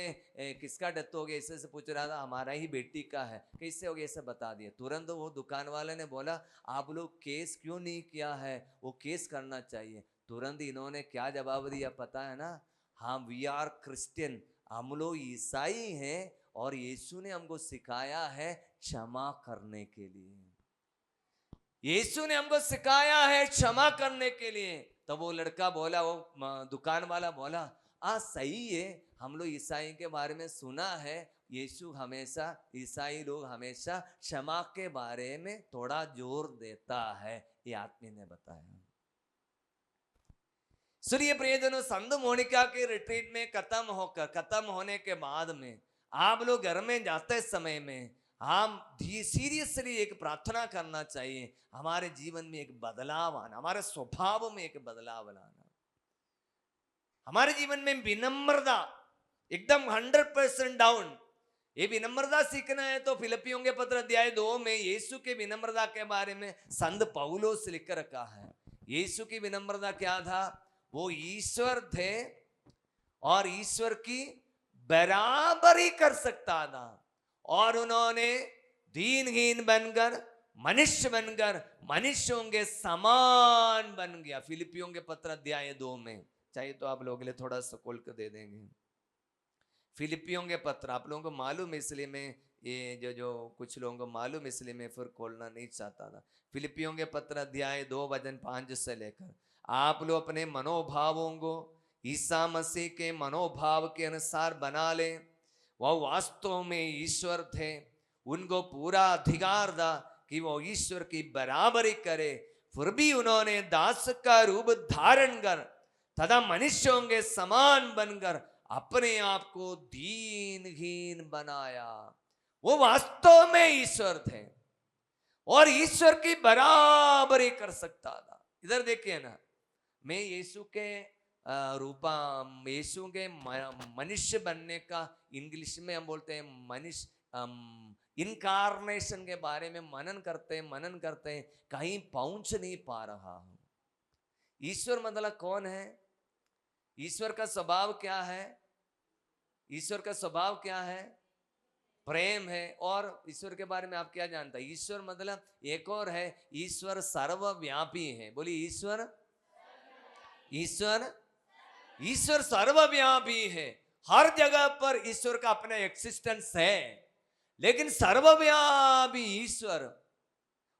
किसका डेथ हो गया ऐसे से पूछ रहा था, हमारा ही बेटी का है, कैसे हो गया ऐसे बता दिया। तुरंत वो दुकान वाले ने बोला आप लोग केस क्यों नहीं किया है? वो केस करना चाहिए। तुरंत इन्होंने क्या जवाब दिया पता है ना? हम वी आर क्रिश्चियन, हम लोग ईसाई हैं और यीशु ने हमको सिखाया है क्षमा करने के लिए, यीशु ने हमको सिखाया है क्षमा करने के लिए। तो वो लड़का बोला, वो दुकान वाला बोला सही है, हम लोग ईसाई के बारे में सुना है, यीशु हमेशा, ईसाई लोग हमेशा क्षमा के बारे में थोड़ा जोर देता है, ये आदमी ने बताया। सुनिए प्रियजनों, संत मोनिका के रिट्रीट में खत्म होने के बाद में आप लोग घर में जाते समय में हम सीरियसली एक प्रार्थना करना चाहिए, हमारे जीवन में एक बदलाव आना, हमारे स्वभाव में एक बदलाव लाना, हमारे जीवन में विनम्रता एकदम 100% डाउन। ये विनम्रता सीखना है तो फिलिपियों के पत्र अध्याय 2 में यीशु के विनम्रता के बारे में संत पौलुस लिख रखा है। यीशु की विनम्रता क्या था? वो ईश्वर थे और ईश्वर की बराबरी कर सकता था, और उन्होंने दीनहीन बनकर, मनुष्य बनकर मनुष्यों के समान बन गया। फिलिपियों के पत्र अध्याय 2 में, चाहिए तो आप लोगों के लिए थोड़ा सा खोल कर दे देंगे। फिलिपियों के पत्र आप लोगों को मालूम है, इसलिए मैं ये जो कुछ लोगों को मालूम, इसलिए मैं फिर खोलना नहीं चाहता था। फिलिपियों के पत्र अध्याय 2 वचन 5 से लेकर आप लोग अपने मनोभावों को ईसा मसीह के मनोभाव के अनुसार बना ले। वह वास्तव में ईश्वर थे, उनको पूरा अधिकार था कि वो ईश्वर की बराबरी करे, फिर भी उन्होंने दास का रूप धारण कर तथा मनुष्यों के समान बनकर अपने आप को दीनहीन बनाया। वो वास्तव में ईश्वर थे और ईश्वर की बराबरी कर सकता था। इधर देखिए ना, मैं यीशु के रूपा, यीशु के मनुष्य बनने का इंग्लिश में हम बोलते हैं मनुष्य, इनकारनेशन के बारे में मनन करते हैं, कहीं पहुंच नहीं पा रहा हूं। ईश्वर मतलब कौन है, ईश्वर का स्वभाव क्या है? ईश्वर का स्वभाव क्या है? प्रेम है। और ईश्वर के बारे में आप क्या जानते हैं? ईश्वर मतलब एक और है, ईश्वर सर्वव्यापी है। बोलिए ईश्वर, ईश्वर ईश्वर सर्वव्यापी है। हर जगह पर ईश्वर का अपना एक्सिस्टेंस है, लेकिन सर्वव्यापी ईश्वर,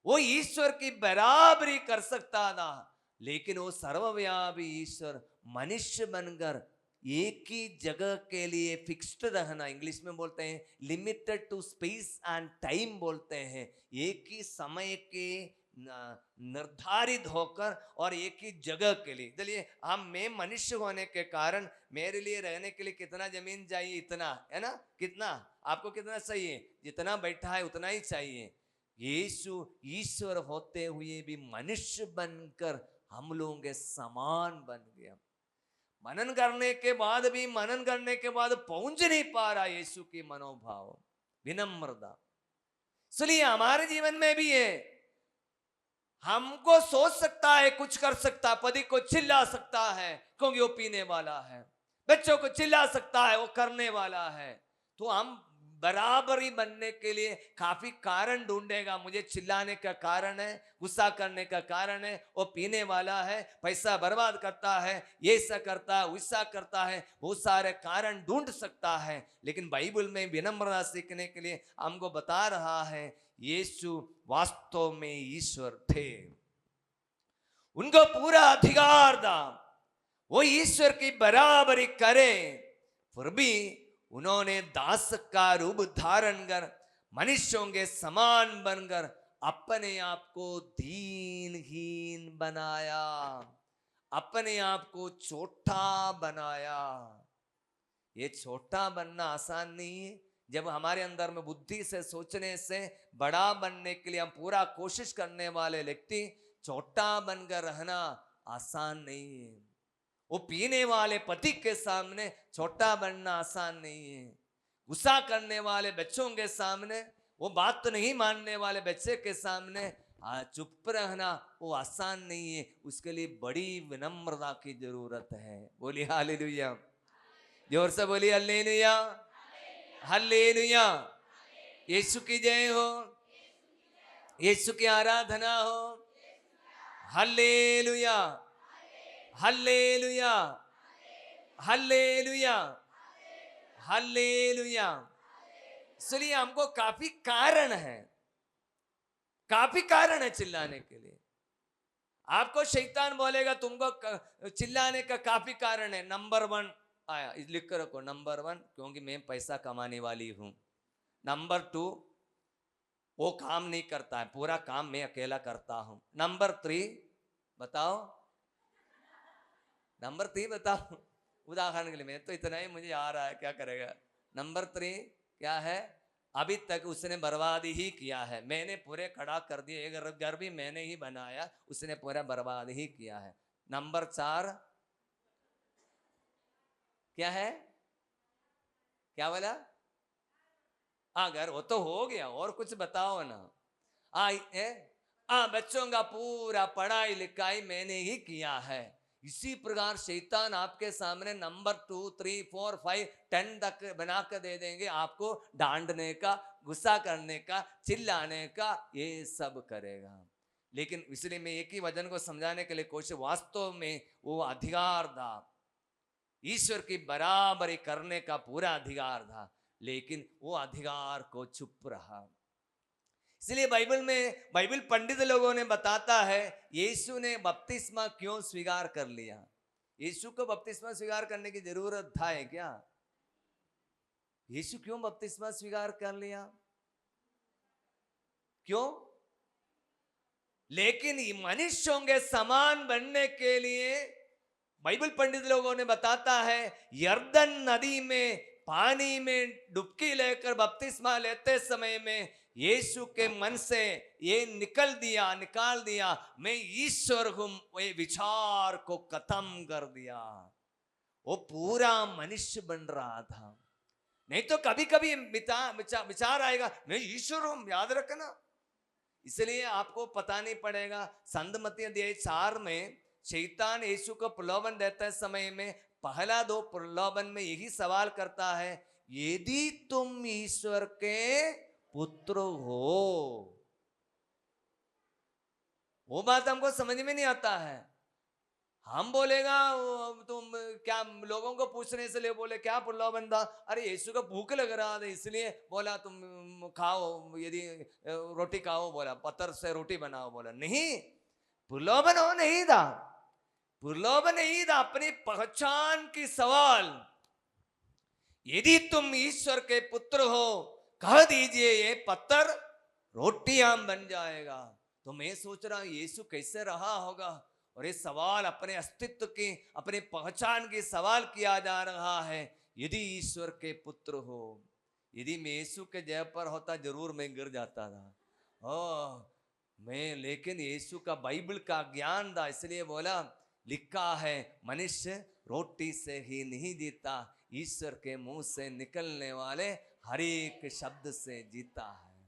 वो ईश्वर की बराबरी कर सकता था, लेकिन वो सर्वव्यापी ईश्वर मनुष्य बनकर एक ही जगह के लिए फिक्स्ड रहना, इंग्लिश में बोलते हैं limited to space and time बोलते हैं, एक ही समय के निर्धारित होकर और एक ही जगह के लिए। चलिए, हम मैं मनुष्य होने के कारण मेरे लिए रहने के लिए कितना जमीन चाहिए? इतना है ना? कितना? आपको कितना चाहिए? जितना बैठा है उतना ही चाहिए। यीशु ईश्वर होते हुए भी मनुष्य बनकर हम लोगों के समान बन गया। मनन करने के बाद पहुंच नहीं पा रहा यीशु की मनोभाव, विनम्रता। इसलिए हमारे जीवन में भी है, हमको सोच सकता है, कुछ कर सकता, पति को चिल्ला सकता है क्योंकि वो पीने वाला है, बच्चों को चिल्ला सकता है, वो करने वाला है। तो हम बराबरी बनने के लिए काफी कारण ढूंढेगा। मुझे चिल्लाने का कारण है, गुस्सा करने का कारण है, वो पीने वाला है, पैसा बर्बाद करता है, ये ऐसा करता है, वैसा करता है, बहुत सारे कारण ढूंढ सकता है। लेकिन बाइबल में विनम्रता सीखने के लिए हमको बता रहा है यीशु वास्तव में ईश्वर थे, उनको पूरा अधिकार था, वो ईश्वर की बराबरी करे, फिर भी उन्होंने दास का रूप धारण कर मनुष्यों के समान बनकर अपने आप को दीनहीन बनाया, अपने आप को छोटा बनाया। ये छोटा बनना आसान नहीं है। जब हमारे अंदर में बुद्धि से सोचने से बड़ा बनने के लिए हम पूरा कोशिश करने वाले व्यक्ति छोटा बनकर रहना आसान नहीं है। वो पीने वाले पति के सामने छोटा बनना आसान नहीं है। गुस्सा करने वाले बच्चों के सामने, वो बात तो नहीं मानने वाले बच्चे के सामने चुप रहना वो आसान नहीं है। उसके लिए बड़ी विनम्रता की जरूरत है। बोलिए हालेलुया, जोर से बोलिए हालेलुया, हालेलुया। यीशु की जय हो, यीशु की आराधना हो। Hallelujah, hallelujah, hallelujah, hallelujah. इसलिए हमको काफी कारण है चिल्लाने के लिए। आपको शैतान बोलेगा तुमको चिल्लाने का काफी कारण है। नंबर 1 आया, लिख कर रखो, नंबर 1 क्योंकि मैं पैसा कमाने वाली हूं। नंबर 2 वो काम नहीं करता है, पूरा काम मैं अकेला करता हूं। नंबर 3 बताओ, नंबर 3 बताओ। उदाहरण के लिए, मैं तो इतना ही मुझे आ रहा है, क्या करेगा। नंबर 3 क्या है? अभी तक उसने बर्बाद ही किया है। मैंने पूरे खड़ा कर दिए, घर भी मैंने ही बनाया, उसने पूरा बर्बाद ही किया है। नंबर 4 क्या है? क्या बोला? अगर वो तो हो गया, और कुछ बताओ ना। बच्चों का पूरा पढ़ाई लिखाई मैंने ही किया है। इसी प्रकार शैतान आपके सामने नंबर 2, 3, 4, 5, 10 तक बना कर दे देंगे। आपको डांटने का, गुस्सा करने का, चिल्लाने का, ये सब करेगा। लेकिन इसलिए मैं एक ही वचन को समझाने के लिए कोशिश, वास्तव में वो अधिकार था, ईश्वर की बराबरी करने का पूरा अधिकार था। लेकिन वो अधिकार को छुप रहा। इसलिए बाइबल पंडित लोगों ने बताता है यीशु ने बपतिस्मा क्यों स्वीकार कर लिया। यीशु को बपतिस्मा स्वीकार करने की जरूरत था क्या? यीशु क्यों बपतिस्मा स्वीकार कर लिया? क्यों? लेकिन मनुष्यों के समान बनने के लिए बाइबल पंडित लोगों ने बताता है यर्दन नदी में पानी में डुबकी लेकर बपतिस्मा लेते समय में यीशु के मन से ये निकाल दिया मैं ईश्वर हूं, ये विचार को खत्म कर दिया। वो पूरा मनुष्य बन रहा था। नहीं तो कभी कभी विचार आएगा मैं ईश्वर हूं, याद रखना। इसलिए आपको पता नहीं पड़ेगा। संत मत्ती अध्याय 4 में शैतान यीशु को प्रलोभन देते समय में पहला 2 प्रलोभन में यही सवाल करता है यदि तुम ईश्वर के पुत्र हो। वो बात हमको समझ में नहीं आता है। हम बोलेगा तुम क्या, लोगों को पूछने से ले बोले क्या प्रलोभन था? अरे यीशु को भूख लग रहा था इसलिए बोला तुम खाओ, यदि रोटी खाओ, बोला पत्थर से रोटी बनाओ, बोला नहीं। प्रलोभन हो नहीं था, प्रलोभन नहीं था, अपनी पहचान की सवाल। यदि तुम ईश्वर के पुत्र हो कह दीजिए ये पत्थर रोटियां बन जाएगा। तो मैं सोच रहा हूं यीशु कैसे रहा होगा। और ये सवाल अपने अस्तित्व की, अपनी पहचान की सवाल किया जा रहा है। यदि ईश्वर के पुत्र हो, यदि मैं यीशु के जय पर होता जरूर मैं गिर जाता था। मैं, लेकिन यीशु का बाइबल का ज्ञान था, इसलिए बोला लिखा है मनुष्य रोटी से ही नहीं जीता, ईश्वर के मुंह से निकलने वाले हर एक शब्द से जीता है।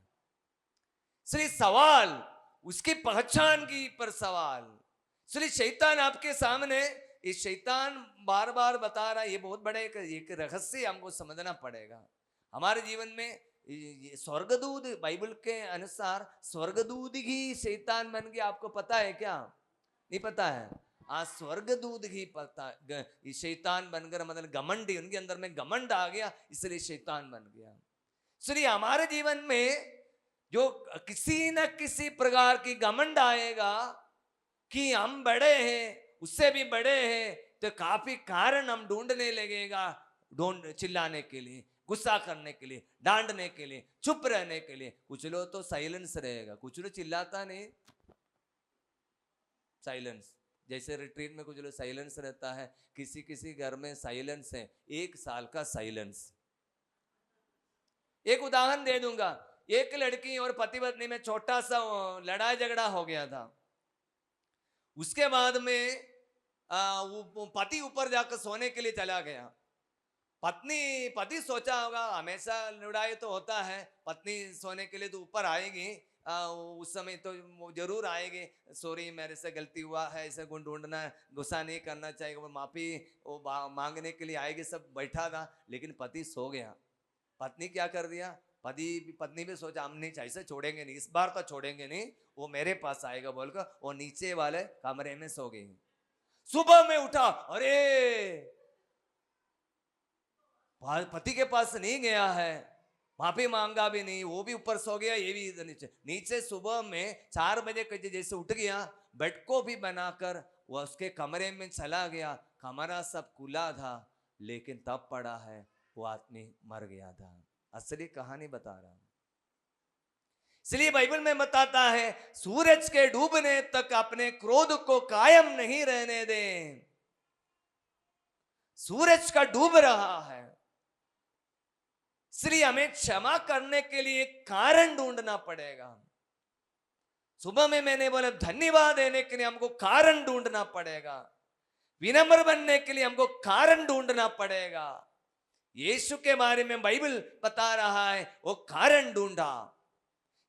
इसलिए सवाल उसकी पहचान की पर सवाल। इसलिए शैतान आपके सामने, इस शैतान बार बार बता रहा है, ये बहुत बड़े एक रहस्य हमको समझना पड़ेगा। हमारे जीवन में स्वर्गदूत, बाइबल के अनुसार स्वर्गदूत ही शैतान बन गया। आपको पता है क्या? नहीं पता है? आज स्वर्गदूत ही पता, शैतान बनकर, मतलब घमंडी, उनके अंदर में घमंड आ गया, इसलिए शैतान बन गया। इसलिए हमारे जीवन में जो किसी न किसी प्रकार की घमंड आएगा कि हम बड़े हैं, उससे भी बड़े हैं, तो काफी कारण हम ढूंढने लगेगा, चिल्लाने के लिए, गुस्सा करने के लिए, डांटने के लिए, चुप रहने के लिए। कुछ लोग तो साइलेंस रहेगा, कुछ लोग चिल्लाता नहीं, साइलेंस। जैसे रिट्रीट में कुछ लोग साइलेंस रहता है, किसी किसी घर में साइलेंस है, 1 साल का साइलेंस। एक उदाहरण दे दूंगा। एक लड़की और पति पत्नी में छोटा सा लड़ाई झगड़ा हो गया था। उसके बाद में पति ऊपर जाकर सोने के लिए चला गया। पति सोचा होगा हमेशा लड़ाई तो होता है, पत्नी सोने के लिए तो ऊपर आएगी, उस समय तो जरूर आएगी, सॉरी मेरे से गलती हुआ है, ऐसे गुण ढूंढना, गुस्सा नहीं करना चाहिए, वो माफी वो मांगने के लिए आएगी, सब बैठा था। लेकिन पति सो गया। पत्नी क्या कर दिया, पत्नी भी सोचा हम नहीं, ऐसे छोड़ेंगे नहीं, इस बार तो छोड़ेंगे नहीं, वो मेरे पास आएगा बोलकर वो नीचे वाले कमरे में सो गई। सुबह में उठा, अरे पति के पास नहीं गया है, माफी मांगा भी नहीं, वो भी ऊपर सो गया, ये भी नीचे सुबह में 4 बजे जैसे उठ गया, बेड को भी बनाकर वो उसके कमरे में चला गया। कमरा सब खुला था, लेकिन तब पड़ा है वो आदमी मर गया था। असली कहानी बता रहा हूं। इसलिए बाइबल में बताता है सूरज के डूबने तक अपने क्रोध को कायम नहीं रहने दें। सूरज का डूब रहा है, इसलिए हमें क्षमा करने के लिए कारण ढूंढना पड़ेगा। सुबह में मैंने बोला धन्यवाद देने के लिए हमको कारण ढूंढना पड़ेगा, विनम्र बनने के लिए हमको कारण ढूंढना पड़ेगा। यीशु के बारे में बाइबल बता रहा है वो कारण ढूंढा,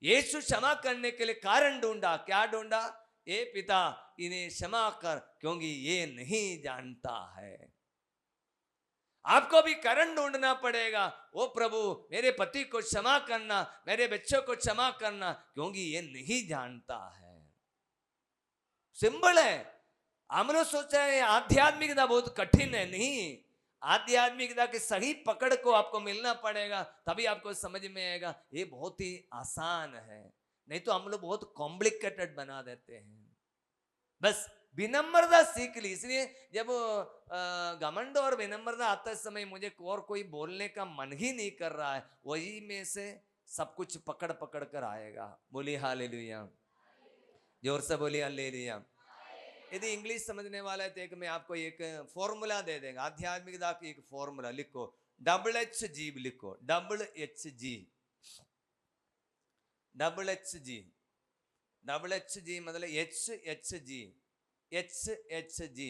यीशु क्षमा करने के लिए कारण ढूंढा। क्या ढूंढा? ये पिता इन्हें क्षमा कर क्योंकि ये नहीं जानता है। आपको भी कारण ढूंढना पड़ेगा, ओ प्रभु मेरे पति को क्षमा करना, मेरे बच्चों को क्षमा करना क्योंकि ये नहीं जानता है। सिंपल है। हम लोग सोचा है आध्यात्मिकता बहुत कठिन है, नहीं, आध्यात्मिकता की सही पकड़ को आपको मिलना पड़ेगा, तभी आपको समझ में आएगा ये बहुत ही आसान है। नहीं तो हम लोग बहुत कॉम्प्लिकेटेड बना देते हैं। बस विनम्रता सीख ली, इसलिए जब घमंड और विनम्रता आते समय मुझे और कोई बोलने का मन ही नहीं कर रहा है, वही में से सब कुछ पकड़ पकड़ कर आएगा। बोलिए हालेलुया, जोर से बोलिए हालेलुया। यदि इंग्लिश समझने वाला है तो एक मैं आपको एक फॉर्मूला दे देंगे, आध्यात्मिकता की एक फॉर्मूला लिखो, WHG लिखो, WHG, WHG, WHG मतलब HHG, HHG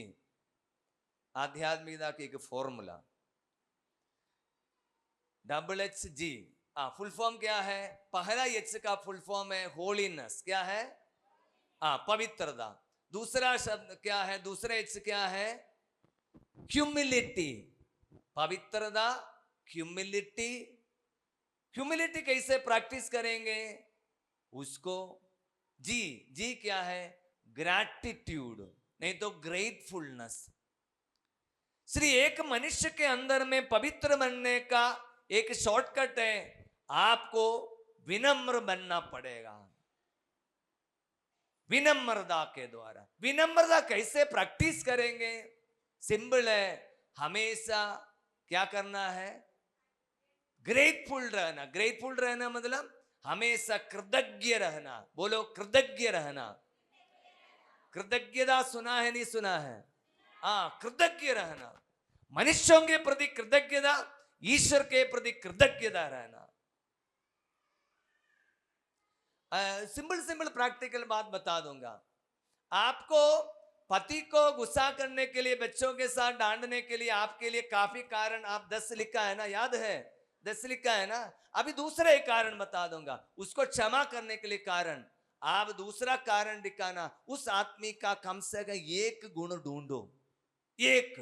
आध्यात्मिकता की एक फॉर्मूला। WHG फुल फॉर्म क्या है? पहला H का फुल फॉर्म है होलीनेस, क्या है? पवित्रता। दूसरा शब्द क्या है? दूसरा H क्या है? ह्यूमिलिटी। पवित्रता, ह्यूमिलिटी। ह्यूमिलिटी कैसे प्रैक्टिस करेंगे उसको? जी, जी क्या है? ग्रैटिट्यूड, नहीं तो ग्रेटफुलनेस। श्री एक मनुष्य के अंदर में पवित्र बनने का एक शॉर्टकट है, आपको विनम्र बनना पड़ेगा। विनम्रता के द्वारा। विनम्रता कैसे प्रैक्टिस करेंगे? सिंपल है, हमेशा क्या करना है? ग्रेटफुल रहना। ग्रेटफुल रहना मतलब हमेशा कृतज्ञ रहना। बोलो कृतज्ञ रहना। कृतज्ञता सुना है नहीं सुना है? कृतज्ञ रहना, मनुष्यों के प्रति कृतज्ञता, ईश्वर के प्रति कृतज्ञता रहना। सिंपल सिंपल प्रैक्टिकल बात बता दूंगा आपको। पति को गुस्सा करने के लिए, बच्चों के साथ डांटने के लिए आपके लिए काफी कारण, आप 10 लिखा है ना, याद है? 10 लिखा है ना। अभी दूसरा एक कारण बता दूंगा, उसको क्षमा करने के लिए कारण। आप दूसरा कारण दिखाना, उस आदमी का कम से कम एक गुण ढूंढो, एक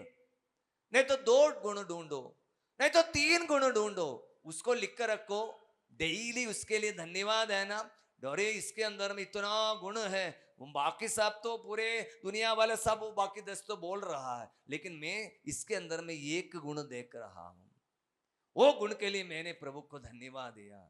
नहीं तो 2 गुण ढूंढो, नहीं तो 3 गुण ढूंढो, उसको लिख कर रखो। डेली उसके लिए धन्यवाद है ना, डरे इसके अंदर में इतना गुण है, बाकी सब तो पूरे दुनिया वाले सब बाकी 10 तो बोल रहा है, लेकिन मैं इसके अंदर में एक गुण देख रहा हूं। वो गुण के लिए मैंने प्रभु को धन्यवाद दिया।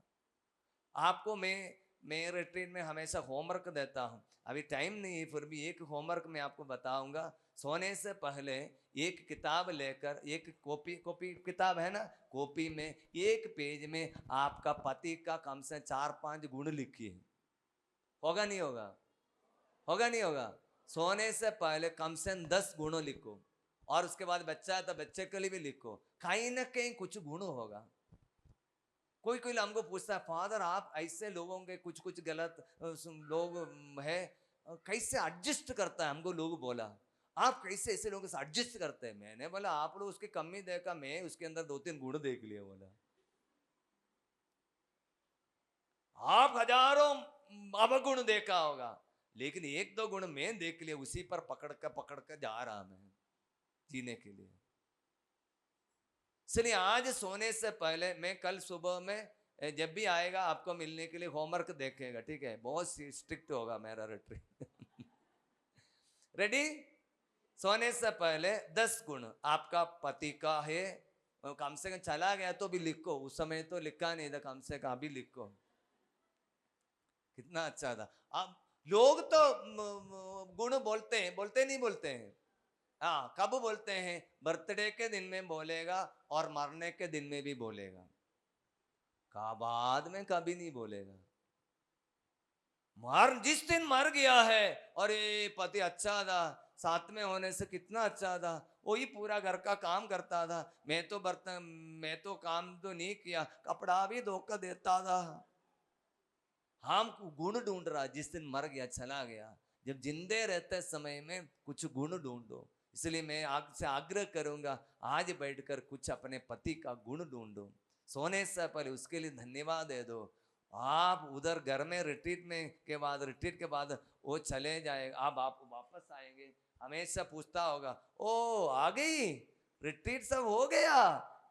आपको मैं रिट्रीट में हमेशा होमवर्क देता हूं, अभी टाइम नहीं है, फिर भी एक होमवर्क मैं आपको बताऊंगा। सोने से पहले एक किताब लेकर, एक कॉपी किताब है ना, कॉपी में एक पेज में आपका पति का कम से 4-5 गुण लिखिए। होगा नहीं होगा? होगा नहीं होगा? सोने से पहले कम से कम 10 गुण लिखो, और उसके बाद बच्चा है तो बच्चे के लिए भी लिखो, कहीं ना कहीं कुछ गुण होगा। कोई कोई हमको पूछता है, फादर आप ऐसे लोगों के कुछ कुछ गलत लोग है, कैसे एडजस्ट करता है? हमको लोग बोला आप कैसे ऐसे लोगों से एडजस्ट करते हैं। मैंने बोला आप लोग उसकी कमी देखा, मैं उसके अंदर 2-3 गुण देख लिया। बोला आप हजारों अवगुण देखा होगा, लेकिन 1-2 गुण मैं देख लिया, उसी पर पकड़ कर जा रहा मैं जीने के लिए। इसलिए आज सोने से पहले, मैं कल सुबह में जब भी आएगा आपको मिलने के लिए होमवर्क देखेगा, ठीक है? बहुत स्ट्रिक्ट होगा मेरा रिट्रीट। रेडी? सोने से पहले 10 गुण आपका पति का है, कम से कम चला गया तो भी लिखो, उस समय तो लिखा नहीं था, कम से कम अभी लिखो। कितना अच्छा था। अब लोग तो गुण बोलते हैं, बोलते नहीं बोलते हैं? कब बोलते हैं? बर्थडे के दिन में बोलेगा और मरने के दिन में भी बोलेगा, का बाद में कभी नहीं बोलेगा। जिस दिन मर गया है, अरे पति अच्छा था, साथ में होने से कितना अच्छा था, वही पूरा घर का काम करता था, मैं तो काम तो नहीं किया, कपड़ा भी धोकर देता था। हम गुण ढूंढ रहा, जिस दिन मर गया चला गया। जब जिंदे रहते समय में कुछ गुण ढूंढो। इसलिए मैं आपसे आग्रह करूंगा, आज बैठकर कुछ अपने पति का गुण ढूंढो, सोने से पहले उसके लिए धन्यवाद दे दो। आप उधर घर में रिट्रीट के बाद वो चले जाएगा, आप वापस आएंगे, हमेशा पूछता होगा, ओ आ गई, रिट्रीट सब हो गया,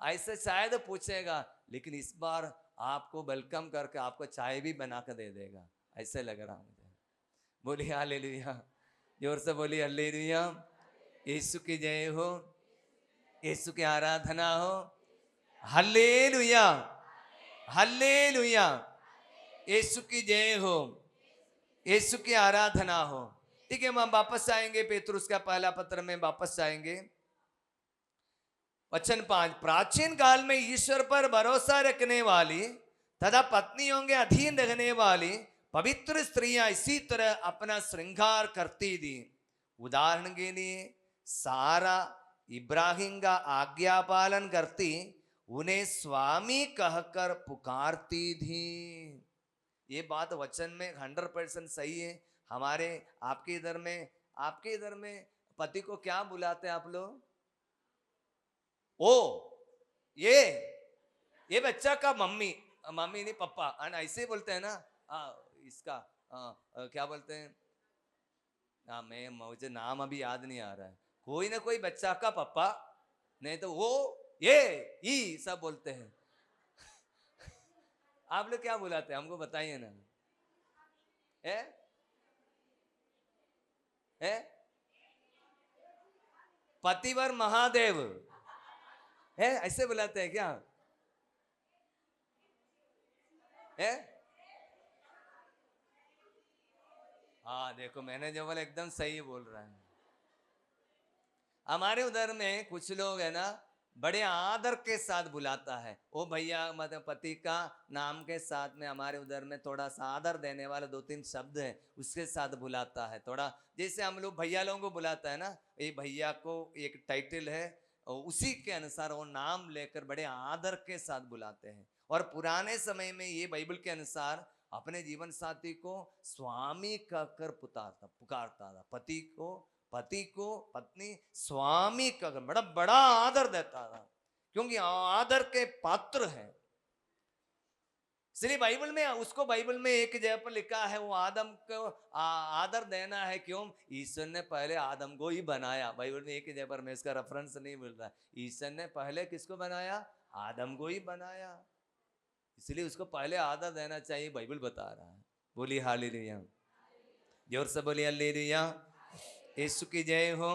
ऐसे शायद पूछेगा, लेकिन इस बार आपको वेलकम करके आपको चाय भी बना कर दे देगा, ऐसे लग रहा मुझे। बोलिए हालेलुया, जोर से बोलिए हालेलुया। यीशु की जय हो। यीशु की आराधना हो। हल्लेलुया, हल्लेलुया, यीशु की जय हो, यीशु की आराधना हो। ठीक है, हम वापस आएंगे पेतरुस का पहला पत्र में वापस आएंगे। वचन 5, प्राचीन काल में ईश्वर पर भरोसा रखने वाली तथा पत्नियों के अधीन रहने वाली पवित्र स्त्रियां इसी तरह अपना श्रृंगार करती थी। उदाहरण के लिए सारा इब्राहिम का आज्ञा पालन करती, उन्हें स्वामी कहकर पुकारती थी। ये बात वचन में 100% सही है। हमारे आपके इधर में पति को क्या बुलाते हैं आप लोग? ओ, ये बच्चा का मम्मी, मम्मी नहीं पप्पा, ऐसे बोलते हैं ना। इसका क्या बोलते हैं? मुझे नाम अभी याद नहीं आ रहा है। कोई ना कोई बच्चा का पप्पा, नहीं तो वो ये ई सब बोलते हैं। आप लोग क्या बुलाते हैं हमको बताइए ना। है पतिवर महादेव है, ऐसे बुलाते हैं क्या? है हाँ, देखो मैंने जो बोला एकदम सही बोल रहा है। हमारे उधर में कुछ लोग है ना, बड़े आदर के साथ बुलाता है। ओ भैया, मतलब पति का नाम के साथ में हमारे उधर में थोड़ा सा आदर देने वाला 2-3 शब्द है, उसके साथ बुलाता है। थोड़ा जैसे हम लोग भैया लोगों को बुलाता है ना, ये भैया को एक टाइटल है और उसी के अनुसार वो नाम लेकर बड़े आदर के साथ बुलाते हैं। और पुराने समय में ये बाइबल के अनुसार अपने जीवन साथी को स्वामी कहकर पुकारता था। पति को पत्नी स्वामी का बड़ा बड़ा आदर देता था, क्योंकि आदर के पात्र है। इसलिए बाइबल में उसको, बाइबल में एक जगह पर लिखा है वो आदम को आदर देना है। क्यों? ईश्वर ने पहले आदम को ही बनाया। बाइबल में एक जगह पर, मैं इसका रेफरेंस नहीं मिल रहा, ईश्वर ने पहले किसको बनाया? आदम को ही बनाया, इसलिए उसको पहले आदर देना चाहिए, बाइबल बता रहा है। बोलिए हालेलुया, जोर से बोलिए हालेलुया। यीशु की जय हो,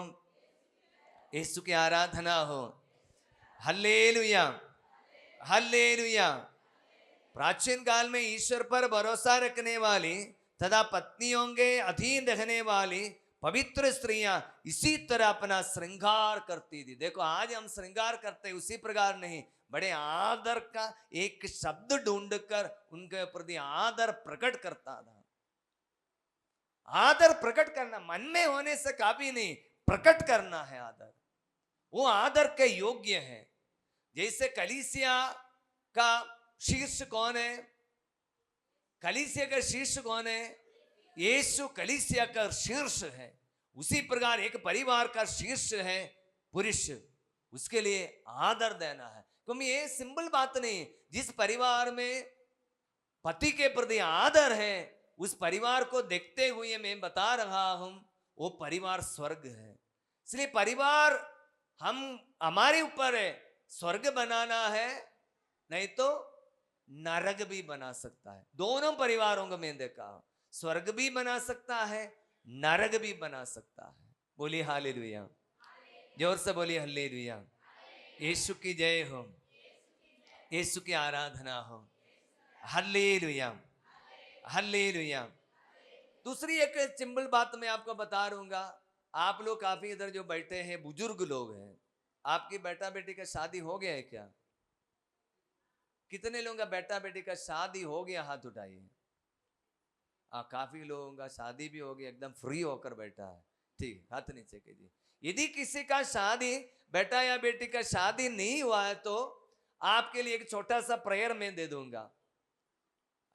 यीशु की आराधना हो। Hallelujah, hallelujah. प्राचीन काल में ईश्वर पर भरोसा रखने वाली तथा पत्नियों के अधीन रहने वाली पवित्र स्त्रियां इसी तरह अपना श्रृंगार करती थी। देखो आज हम श्रृंगार करते उसी प्रकार नहीं, बड़े आदर का एक शब्द ढूंढकर उनके प्रति आदर प्रकट करता था। आदर प्रकट करना मन में होने से काफी नहीं, प्रकट करना है आदर। वो आदर के योग्य है। जैसे कलीसिया का शीर्ष कौन है? कलीसिया का शीर्ष कौन है? यीशु कलीसिया का शीर्ष है। उसी प्रकार एक परिवार का शीर्ष है पुरुष, उसके लिए आदर देना है। क्योंकि ये सिंपल बात नहीं, जिस परिवार में पति के प्रति आदर है उस परिवार को देखते हुए मैं बता रहा हूं, वो परिवार स्वर्ग है। इसलिए परिवार हमारे ऊपर है, स्वर्ग बनाना है नहीं तो नरक भी बना सकता है। दोनों परिवारों को मैं देखा, स्वर्ग भी बना सकता है, नरक भी बना सकता है। बोलिए हालेलुया, जोर से बोलिए हालेलुया। यीशु की जय हो, यीशु की आराधना हो। Hallelujah, hallelujah. दूसरी एक सिंपल बात मैं आपको बता दूंगा। आप लोग काफी इधर जो बैठे हैं बुजुर्ग लोग हैं, आपकी बेटा बेटी का शादी हो गया है क्या? कितने लोगों का बेटा बेटी का शादी हो गया? हाथ उठाइए। काफी लोगों का शादी भी हो गया, एकदम फ्री होकर बैठा है। ठीक, हाथ नीचे कीजिए। यदि किसी का शादी, बेटा या बेटी का शादी नहीं हुआ है तो आपके लिए एक छोटा सा प्रेयर मैं दे दूंगा।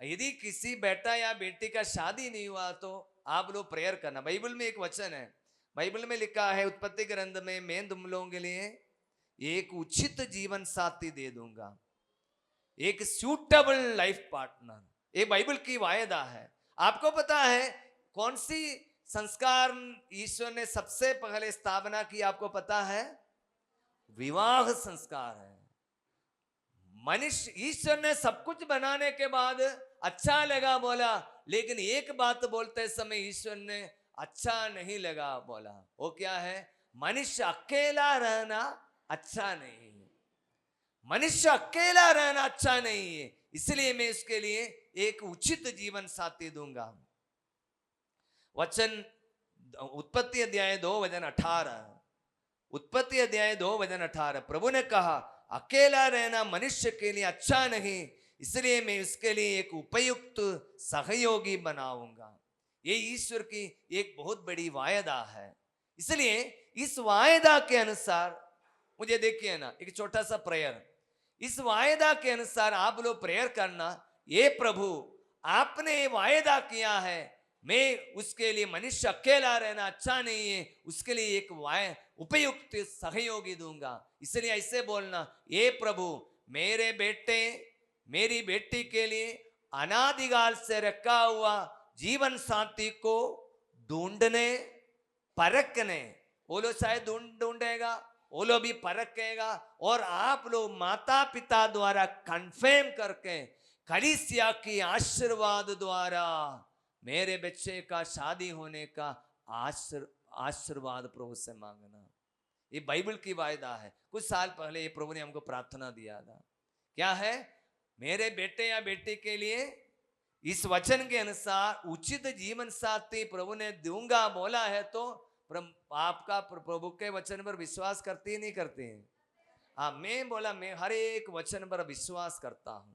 यदि किसी बेटा या बेटी का शादी नहीं हुआ तो आप लोग प्रेयर करना। बाइबल में एक वचन है, बाइबल में लिखा है उत्पत्ति ग्रंथ में, मैं तुम लोगों के लिए एक उचित जीवन साथी दे दूंगा, एक सूटेबल लाइफ पार्टनर। ये बाइबल की वायदा है। आपको पता है कौन सी संस्कार ईश्वर ने सबसे पहले स्थापना की? आपको पता है? विवाह संस्कार है। मनुष्य, ईश्वर ने सब कुछ बनाने के बाद अच्छा लगा बोला, लेकिन एक बात बोलते समय ईश्वर ने अच्छा नहीं लगा बोला। वो क्या है? मनुष्य अकेला रहना अच्छा नहीं है, मनुष्य अकेला रहना अच्छा नहीं है, इसलिए मैं उसके लिए एक उचित जीवन साथी दूंगा। वचन उत्पत्ति अध्याय 2 वचन 18, उत्पत्ति अध्याय 2 वचन 18, प्रभु ने कहा अकेला रहना मनुष्य के लिए अच्छा नहीं, इसलिए मैं उसके लिए एक उपयुक्त सहयोगी बनाऊंगा। ये ईश्वर की एक बहुत बड़ी वायदा है। इसलिए इस वायदा के अनुसार मुझे देखिए ना, एक छोटा सा प्रेयर, इस वायदा के अनुसार आप लोग प्रेयर करना, ये प्रभु आपने वायदा किया है, मैं उसके लिए मनुष्य अकेला रहना अच्छा नहीं है, उसके लिए एक उपयुक्त सहयोगी दूंगा। इसलिए ऐसे बोलना, ये प्रभु मेरे बेटे मेरी बेटी के लिए अनादिकाल से रखा हुआ जीवन साथी को ढूंढने परखने, वो लोग शायद ढूंढेगा, वो लोग भी परखेगा, और आप लोग माता पिता द्वारा कन्फर्म करके कलीसिया की आशीर्वाद द्वारा मेरे बच्चे का शादी होने का आशीर्वाद प्रभु से मांगना। ये बाइबल की वायदा है। कुछ साल पहले ये प्रभु ने हमको प्रार्थना दिया था, क्या है, मेरे बेटे या बेटी के लिए इस वचन के अनुसार उचित जीवन साथी प्रभु ने दूंगा बोला है, तो आपका प्रभु के वचन पर विश्वास करती नहीं करते हैं? हाँ, मैं बोला मैं हर एक वचन पर विश्वास करता हूं।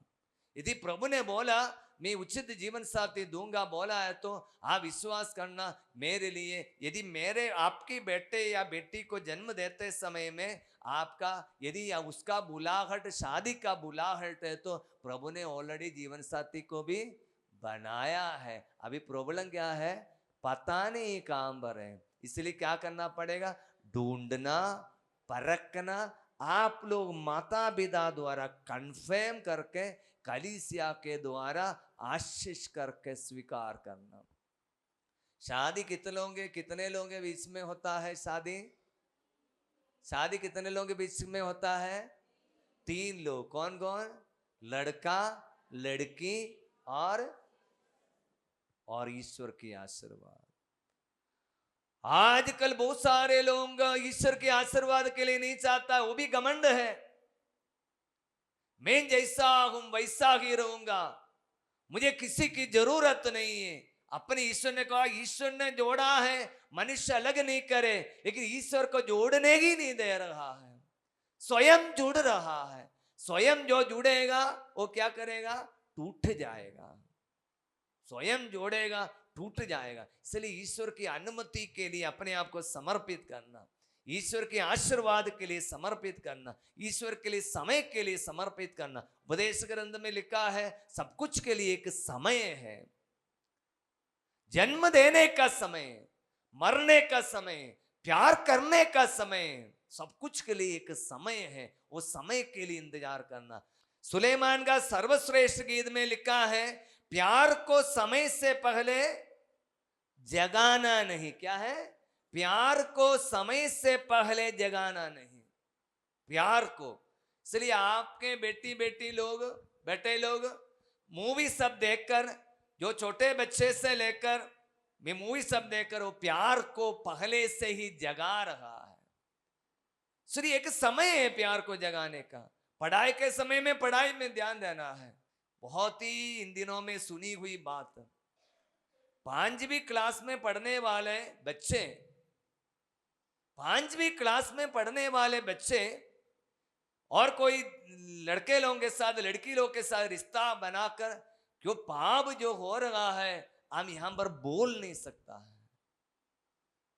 यदि प्रभु ने बोला मैं उचित जीवन साथी दूंगा बोला है, तो आप विश्वास करना मेरे लिए। यदि मेरे आपकी बेटे या बेटी को जन्म देते समय में आपका यदि उसका बुलाहट शादी का बुलाहट है, तो प्रभु ने ऑलरेडी जीवन साथी को भी बनाया है। अभी प्रॉब्लम क्या है, पता नहीं काम पर है, इसलिए क्या करना पड़ेगा, ढूंढना परखना, आप लोग माता पिता द्वारा कन्फर्म करके कलीसिया के द्वारा आशीष करके स्वीकार करना। शादी कितने लोगों के बीच में होता है? शादी कितने लोगों के बीच में होता है? 3 लोग। कौन कौन? लड़का लड़की और ईश्वर की आशीर्वाद। आजकल बहुत सारे लोग ईश्वर के आशीर्वाद के लिए नहीं चाहता, वो भी घमंड है, मैं जैसा हूं वैसा ही रहूंगा, मुझे किसी की जरूरत नहीं है। अपने ईश्वर ने कहा, ईश्वर ने जोड़ा है, मनुष्य अलग नहीं करे, लेकिन ईश्वर को जोड़ने ही नहीं दे रहा है, स्वयं जुड़ रहा है। स्वयं जो जुड़ेगा वो क्या करेगा? टूट जाएगा। स्वयं जोड़ेगा टूट जाएगा। इसलिए ईश्वर की अनुमति के लिए अपने आप को समर्पित करना, ईश्वर के आशीर्वाद के लिए समर्पित करना, ईश्वर के लिए समय के लिए समर्पित करना। उपदेश ग्रंथ में लिखा है सब कुछ के लिए एक समय है। जन्म देने का समय, मरने का समय, प्यार करने का समय, सब कुछ के लिए एक समय है। वो समय के लिए इंतजार करना। सुलेमान का सर्वश्रेष्ठ गीत में लिखा है, प्यार को समय से पहले जगाना नहीं। क्या है? प्यार को समय से पहले जगाना नहीं, प्यार को। इसलिए आपके बेटे लोग मूवी सब देखकर, जो छोटे बच्चे से लेकर मैं मूवी सब देखकर वो प्यार को पहले से ही जगा रहा है। इसलिए एक समय है प्यार को जगाने का। पढ़ाई के समय में पढ़ाई में ध्यान देना है। बहुत ही इन दिनों में सुनी हुई बात, 5वीं क्लास में पढ़ने वाले बच्चे, 5वीं क्लास में पढ़ने वाले बच्चे और कोई लड़के लोगों के साथ लड़की लोग के साथ रिश्ता बनाकर जो पाप जो हो रहा है हम यहां पर बोल नहीं सकता है।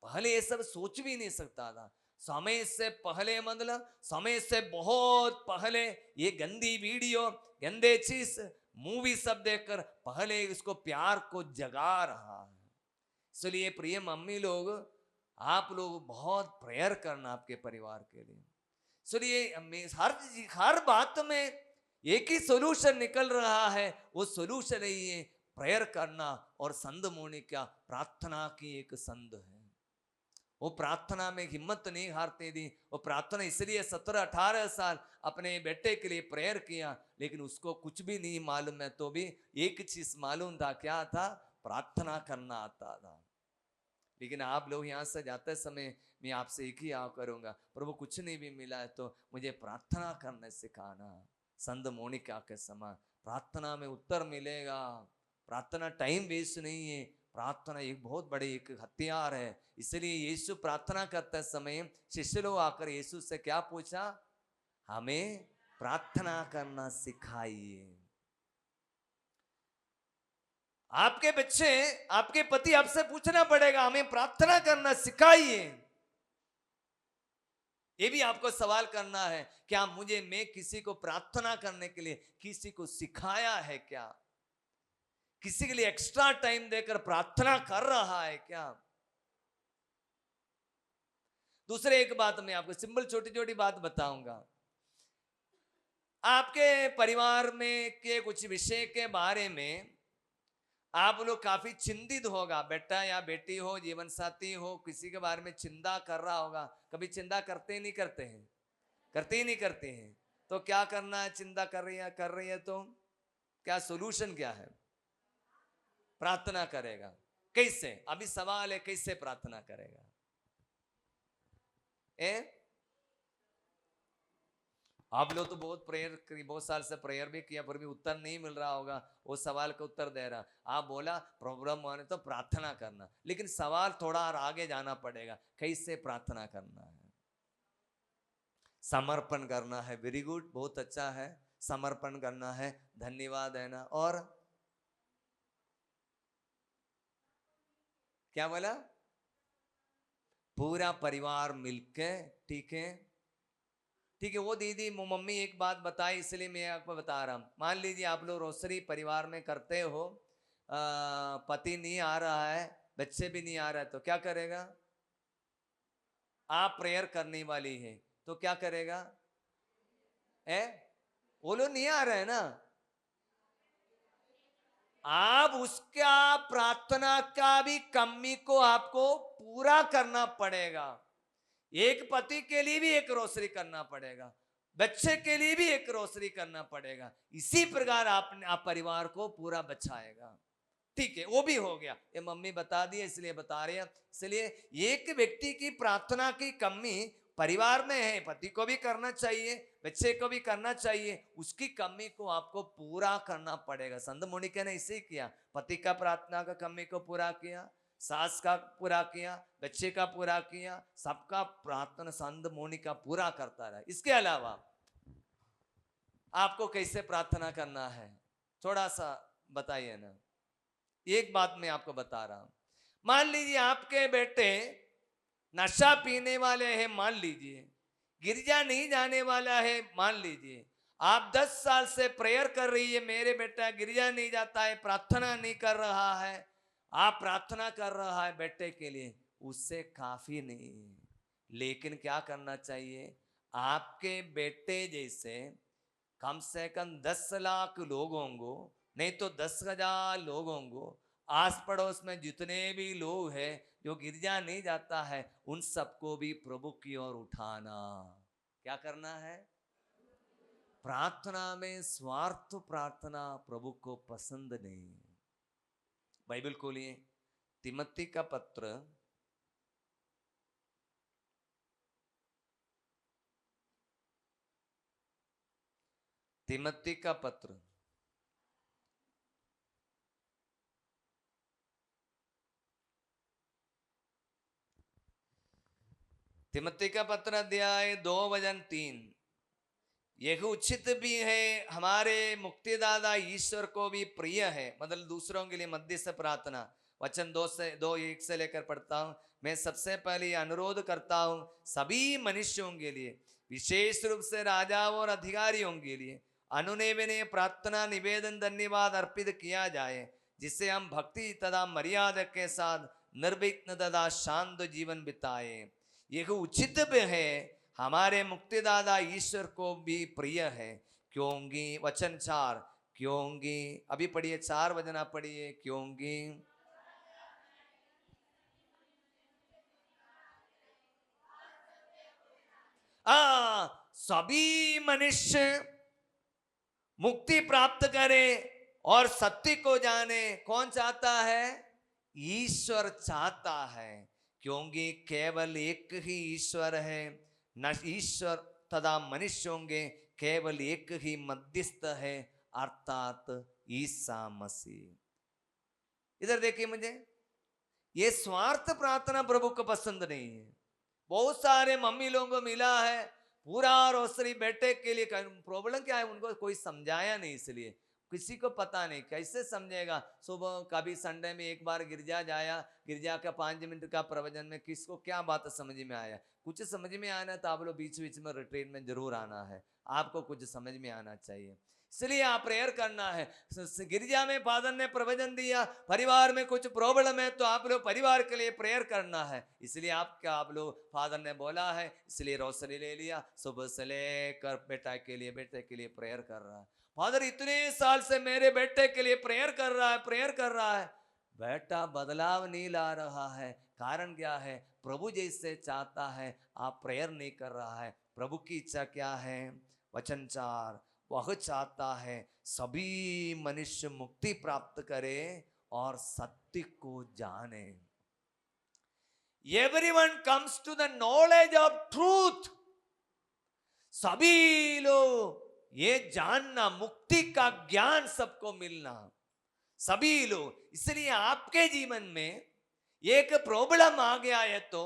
पहले ये सब सोच भी नहीं सकता था। समय से पहले मतलब समय से बहुत पहले ये गंदी वीडियो, गंदे चीज, मूवी सब देखकर पहले इसको प्यार को जगा रहा है। इसलिए प्रिय मम्मी लोग, आप लोग बहुत प्रेयर करना आपके परिवार के लिए। इसलिए हर बात में एक ही सोल्यूशन निकल रहा है, वो सोल्यूशन ही है प्रेयर करना। और संत मोनी क्या प्रार्थना की एक संत है, वो प्रार्थना में हिम्मत नहीं हारती थी। वो प्रार्थना इसलिए 17-18 साल अपने बेटे के लिए प्रेयर किया, लेकिन उसको कुछ भी नहीं मालूम है, तो भी एक चीज मालूम था, क्या था? प्रार्थना करना आता था। लेकिन आप लोग यहाँ से जाते समय मैं आपसे एक ही आव करूंगा, प्रभु कुछ नहीं भी मिला है तो मुझे प्रार्थना करने सिखाना। संत मोनिका के समान प्रार्थना में उत्तर मिलेगा। प्रार्थना टाइम वेस्ट नहीं है, प्रार्थना एक बहुत बड़े एक हथियार है। इसलिए यीशु प्रार्थना करते समय शिष्य लोग आकर यीशु से क्या पूछा? हमें प्रार्थना करना सिखाइए। आपके बच्चे, आपके पति आपसे पूछना पड़ेगा, हमें प्रार्थना करना सिखाइए। ये भी आपको सवाल करना है, क्या मैं किसी को प्रार्थना करने के लिए किसी को सिखाया है क्या? किसी के लिए एक्स्ट्रा टाइम देकर प्रार्थना कर रहा है क्या? दूसरे एक बात मैं आपको सिंपल छोटी छोटी बात बताऊंगा। आपके परिवार में के कुछ विषय के बारे में आप लोग काफी चिंतित होगा, बेटा या बेटी हो, जीवन साथी हो, किसी के बारे में चिंता कर रहा होगा। कभी चिंता करते ही नहीं करते हैं? करते ही नहीं करते हैं। तो क्या करना है? चिंता कर रही है तो क्या सोल्यूशन क्या है? प्रार्थना करेगा। कैसे? अभी सवाल है, कैसे प्रार्थना करेगा? आप लोग तो बहुत प्रेयर, बहुत साल से प्रेयर भी किया, पर भी उत्तर नहीं मिल रहा होगा। वो सवाल का उत्तर दे रहा, आप बोला प्रॉब्लम माने तो प्रार्थना करना, लेकिन सवाल थोड़ा और आगे जाना पड़ेगा, कैसे प्रार्थना करना है? समर्पण करना है। वेरी गुड, बहुत अच्छा है। समर्पण करना है, धन्यवाद है ना। और क्या बोला? पूरा परिवार मिलके, ठीक है ठीक है। वो दीदी मम्मी एक बात बताई, इसलिए मैं आपको बता रहा हूं। मान लीजिए आप लोग रोसरी परिवार में करते हो, पति नहीं आ रहा है, बच्चे भी नहीं आ रहा है, तो क्या करेगा? आप प्रेयर करने वाली है तो क्या करेगा? वो लोग नहीं आ रहे हैं ना, आप उसका प्रार्थना का भी कमी को आपको पूरा करना पड़ेगा। एक पति के लिए भी एक रोसरी करना पड़ेगा, बच्चे के लिए भी एक रोसरी करना पड़ेगा। इसी प्रकार आप परिवार को पूरा बचाएगा। ठीक है, वो भी हो गया, ये मम्मी बता दी इसलिए बता रहे हैं। इसलिए एक व्यक्ति की प्रार्थना की कमी परिवार में है, पति को भी करना चाहिए, बच्चे को भी करना चाहिए, उसकी कमी को आपको पूरा करना पड़ेगा। संत मोनिका ने इसे किया, पति का प्रार्थना का कमी को पूरा किया, सास का पूरा किया, बच्चे का पूरा किया, सबका प्रार्थना संत मोनिका पूरा करता रहा। इसके अलावा आपको कैसे प्रार्थना करना है थोड़ा सा बताइए ना। एक बात मैं आपको बता रहा हूं, मान लीजिए आपके बेटे नशा पीने वाले हैं, मान लीजिए गिरजा नहीं जाने वाला है, मान लीजिए आप 10 साल से प्रेयर कर रही है, मेरे बेटा गिरजा नहीं जाता है, प्रार्थना नहीं कर रहा है। आप प्रार्थना कर रहा है बेटे के लिए, उससे काफी नहीं है। लेकिन क्या करना चाहिए? आपके बेटे जैसे कम से कम 10 लाख लोगों को, नहीं तो 10,000 लोगों को, आस पड़ोस में जितने भी लोग हैं जो गिरजा नहीं जाता है, उन सबको भी प्रभु की ओर उठाना। क्या करना है? प्रार्थना में स्वार्थ प्रार्थना प्रभु को पसंद नहीं। बाइबल खोलिए, तिमोथी का पत्र, तिमोथी का पत्र तिमोथी का पत्र अध्याय 2 वचन 3, यह उचित भी है, हमारे मुक्तिदाता ईश्वर को भी प्रिय है। मतलब दूसरों के लिए मध्यस्थ प्रार्थना। वचन 2:1 से लेकर पढ़ता हूं। मैं सबसे पहले अनुरोध करता हूं सभी मनुष्यों के लिए, विशेष रूप से राजाओं और अधिकारियों के लिए अनुनय प्रार्थना निवेदन धन्यवाद अर्पित किया जाए, जिससे हम भक्ति तथा मर्यादा के साथ निर्विघ्न तथा शांत जीवन बिताए। यह उचित भी है, हमारे मुक्तिदाता ईश्वर को भी प्रिय है, क्योंकि वचन 4, क्योंकि अभी पढ़िए 4 वचन आप पढ़िए, क्योंकि सभी मनुष्य मुक्ति प्राप्त करे और सत्य को जाने। कौन चाहता है? ईश्वर चाहता है, क्योंकि केवल एक ही ईश्वर है, न ईश्वर तथा मनुष्य होंगे, केवल एक ही मध्यस्थ है, अर्थात ईसा मसीह। इधर देखिए, मुझे ये स्वार्थ प्रार्थना प्रभु को पसंद नहीं है। बहुत सारे मम्मी लोगों को मिला है पूरा रोसरी बेटे के लिए, प्रॉब्लम क्या है उनको कोई समझाया नहीं, इसलिए किसी को पता नहीं कैसे समझेगा। सुबह कभी संडे में एक बार गिरजा जाया, गिरजा का 5 मिनट का प्रवचन में किसको क्या बात समझ में आया, कुछ समझ में आना है तो आप लोग बीच बीच में रिट्रीट में जरूर आना है, आपको कुछ समझ में आना चाहिए, इसलिए आप प्रेयर करना है। गिरजा में फादर ने प्रवचन दिया, परिवार में कुछ प्रॉब्लम है तो आप लोग परिवार के लिए प्रेयर करना है, इसलिए आप लोग फादर ने बोला है, इसलिए रोशनी ले लिया, सुबह से लेकर बेटे के लिए प्रेयर कर रहा है। फादर इतने साल से मेरे बेटे के लिए प्रेयर कर रहा है, बेटा बदलाव नहीं ला रहा है, कारण क्या है? प्रभु जैसे चाहता है, आप प्रेयर नहीं कर रहा है। प्रभु की इच्छा क्या है? वचन 4, वह चाहता है सभी मनुष्य मुक्ति प्राप्त करे और सत्य को जाने। Everyone comes to the knowledge of truth. सभी लोग ये जानना, मुक्ति का ज्ञान सबको मिलना, सभी लोग। इसलिए आपके जीवन में एक प्रॉब्लम आ गया है तो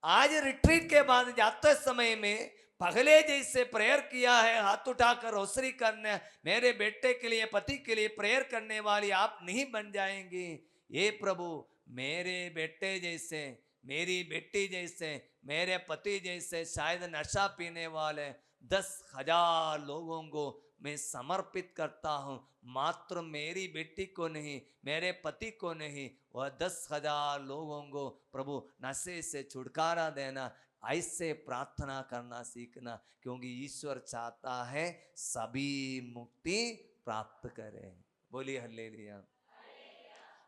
आज रिट्रीट के बाद जाते समय में पहले जैसे प्रेयर किया है, हाथ उठाकर रोसरी करने, मेरे बेटे के लिए, पति के लिए प्रेयर करने वाली आप नहीं बन जाएंगे। ये प्रभु मेरे बेटे जैसे, मेरी बेटी जैसे, मेरे पति जैसे शायद नशा पीने वाले 10,000 लोगों को मैं समर्पित करता हूं, मात्र मेरी बेटी को नहीं, मेरे पति को नहीं, वह 10,000 लोगों को प्रभु नशे से छुटकारा देना। ऐसे प्रार्थना करना सीखना, क्योंकि ईश्वर चाहता है सभी मुक्ति प्राप्त करें। बोलिए हल्लेलुया।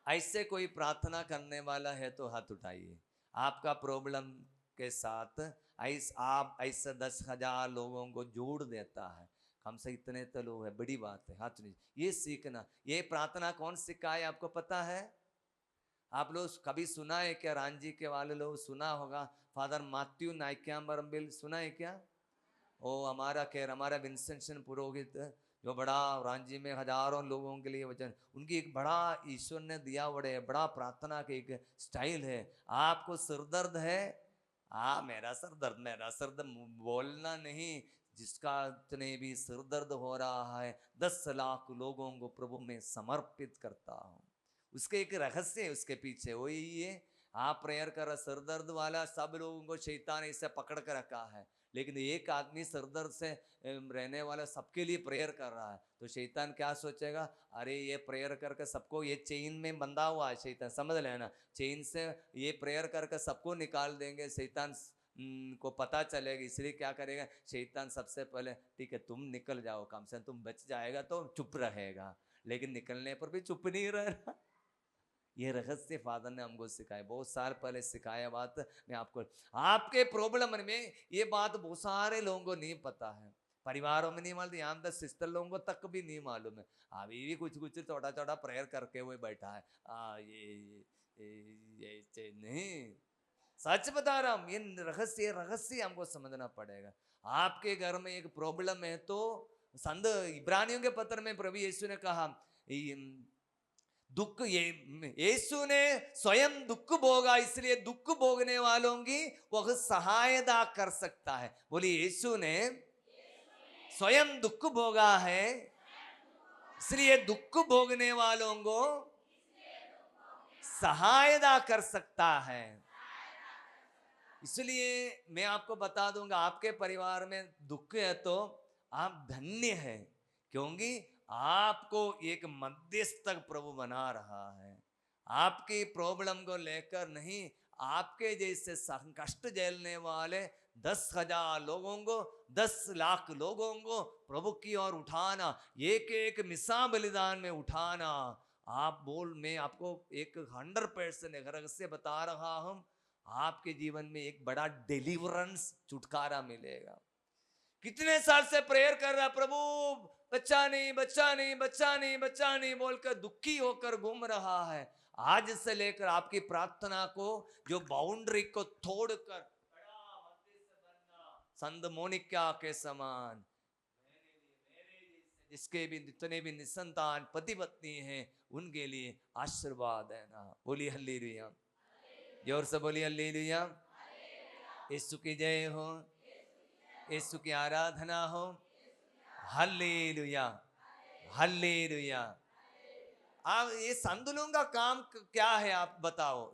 ऐसे कोई प्रार्थना करने वाला है तो हाथ उठाइए। आपका प्रॉब्लम के साथ आप ऐसे 10,000 लोगों को जोड़ देता है, हमसे इतने तो लोग है, बड़ी बात है। हाथ नहीं, ये सीखना। ये प्रार्थना कौन सिखाए आपको पता है? आप लोग कभी सुना है क्या? रांझी के वाले लोग सुना होगा, फादर मैथ्यू नाइक्याम्बरम्बिल सुना है क्या? ओ हमारा विंसेंशन पुरोहित, जो बड़ा रांझी में हजारों लोगों के लिए वचन, उनकी एक बड़ा ईश्वर ने दिया बड़ा प्रार्थना के एक स्टाइल है। आपको सिरदर्द है, मेरा सर दर्द बोलना नहीं, जिसका इतने भी सिर दर्द हो रहा है 10 लाख लोगों को प्रभु में समर्पित करता हूँ। उसके एक रहस्य है उसके पीछे, वही ये आप प्रेयर कर, सिर दर्द वाला सब लोगों को शैतान इससे पकड़ कर रखा है, लेकिन एक आदमी सिर दर्द से रहने वाला सबके लिए प्रेयर कर रहा है, तो शैतान क्या सोचेगा? अरे ये प्रेयर करके सबको, ये चेन में बंधा हुआ है शैतान, समझ लेना, चेन से ये प्रेयर करके सबको निकाल देंगे, शैतान को पता चलेगा, इसलिए क्या करेगा शैतान? सबसे पहले ठीक है तुम निकल जाओ, कम से कम तुम बच जाएगा तो चुप रहेगा, लेकिन निकलने पर भी चुप नहीं रहना। ये रहस्य फादर ने हमको सिखाया, बहुत साल पहले सिखाया बात। मैं आपको, आपके प्रॉब्लम में ये बात बहुत सारे लोगों को नहीं पता है, परिवारों में नहीं मालूम, यहाँ तक सिस्टर लोगों को तक भी नहीं मालूम है। अभी भी कुछ कुछ छोटा छोटा प्रेयर करके हुए बैठा है, ये नहीं, सच बता रहा हूं, ये रहस्य हमको समझना पड़ेगा। आपके घर में एक प्रॉब्लम है तो संत इब्रानियों के पत्र में प्रभु यीशु ने कहा, दुख, ये यीशु ने स्वयं दुख भोगा, इसलिए दुख भोगने वालों की वह सहायता कर सकता है। बोलिए, यीशु ने स्वयं दुख भोगा है, इसलिए दुख भोगने वालों को सहायता कर सकता है। इसलिए मैं आपको बता दूंगा, आपके परिवार में दुख है तो आप धन्य हैं, क्योंकि आपको एक मध्यस्थक प्रभु बना रहा है। आपकी प्रॉब्लम को लेकर नहीं, आपके जैसे कष्ट झेलने वाले 10,000 लोगों को, 10 लाख लोगों को प्रभु की ओर उठाना, एक एक मिसा बलिदान में उठाना। मैं आपको एक 100% रहस्य बता रहा हूं, आपके जीवन में एक बड़ा डिलीवरेंस, छुटकारा मिलेगा। कितने साल से प्रेयर कर रहा, प्रभु बच्चा नहीं, बच्चा नहीं, बच्चा नहीं, बच्चा नहीं बोलकर दुखी होकर घूम रहा है, आज से लेकर आपकी प्रार्थना को जो बाउंड्री को तोड़कर बड़ा मध्यस्थ बनना, संत मोनिका के समान जिसके भी जितने भी निसंतान पति पत्नी हैं उनके लिए आशीर्वाद है ना। बोलिए हालेलुया, जोर से बोलिए हालेलुया। यीशु की जय हो, यीशु की आराधना हो। Hallelujah, hallelujah. आप ये संतों का काम क्या है आप बताओ।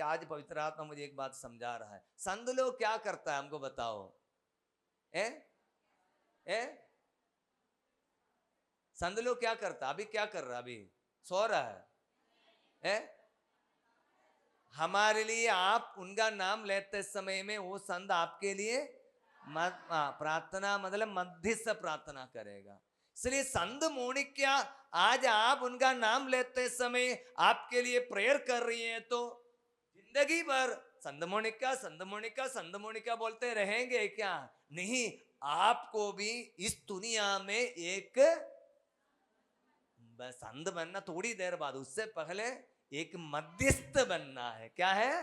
आज पवित्र आत्मा मुझे एक बात समझा रहा है। संत लोग क्या करता है हमको बताओ। ए ए संत लोग क्या करता है? अभी क्या कर रहा है? अभी सो रहा है। हमारे लिए आप उनका नाम लेते समय में वो संत आपके लिए प्रार्थना मतलब मध्यस्थ प्रार्थना करेगा। इसलिए संत मोनिका आज आप उनका नाम लेते समय आपके लिए प्रेयर कर रही हैं तो जिंदगी भर संत मोनिका संत मोनिका संत मोनिका बोलते रहेंगे क्या? नहीं, आपको भी इस दुनिया में एक संत बनना थोड़ी देर बाद, उससे पहले एक मध्यस्थ बनना है। क्या है?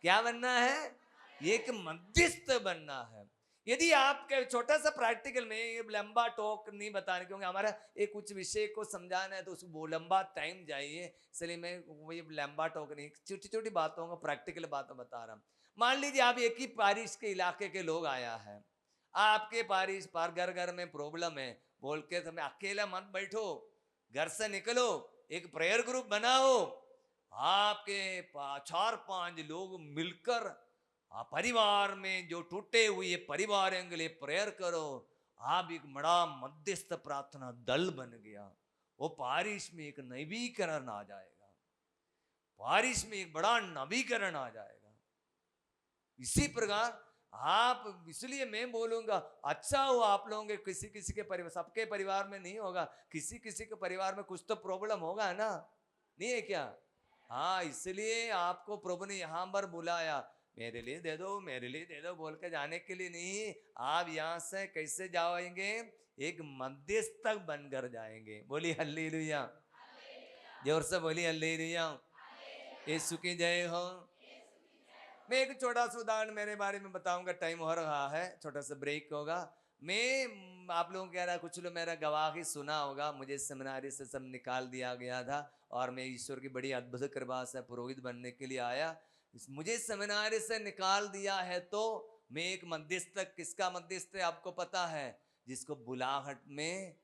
क्या बनना है? एक मध्यस्थ बनना है। यदि आपके छोटा सा प्रैक्टिकल में, ये लंबा टॉक नहीं बताने क्योंकि हमारा एक कुछ विषय को समझाना है तो उसको लंबा टाइम चाहिए, इसलिए मैं वही लंबा टॉक नहीं, छोटी छोटी बातों को प्रैक्टिकल बातें बता रहा हूँ। मान लीजिए आप एक ही पारिश के इलाके के लोग आया है, आपके पारिश पर घर घर में प्रॉब्लम है बोल के तुम्हें अकेला मत बैठो, घर से निकलो, एक प्रेयर ग्रुप बनाओ। आपके 4-5 लोग मिलकर परिवार में जो टूटे हुए परिवार के लिए प्रेयर करो। आप एक बड़ा मध्यस्थ प्रार्थना दल बन गया। वो पारिश में एक नवीकरण आ जाएगा, पारिश में एक बड़ा नवीकरण आ जाएगा। इसी प्रकार आप, इसलिए मैं बोलूंगा अच्छा हो आप लोगों के किसी किसी के परिवार, सबके परिवार में नहीं होगा, किसी किसी के परिवार में कुछ तो प्रॉब्लम होगा ना, नहीं है क्या? हाँ, इसलिए आपको प्रभु ने यहां पर बुलाया, मेरे लिए दे दो मेरे लिए दे दो बोल के जाने के लिए नहीं। आप यहां से कैसे जाएंगे? एक मध्यस्थ बनकर जाएंगे। बोली हालेलुया, जोर से बोली हालेलुया। यीशु की जय हो। मैं एक छोटा सा उदाहरण मेरे बारे में बताऊंगा, टाइम हो रहा है, छोटा सा ब्रेक होगा। मैं आप लोगों कह रहा कुछ लोग मेरा गवाही सुना होगा, मुझे सेमिनारी से सब निकाल दिया गया था और मैं ईश्वर की बड़ी अद्भुत कृपा से पुरोहित बनने के लिए आया। मुझे सेमिनारी से निकाल दिया है तो मैं एक मध्यस्थ, किसका मध्यस्थ है आपको पता है? जिसको बुलाहट में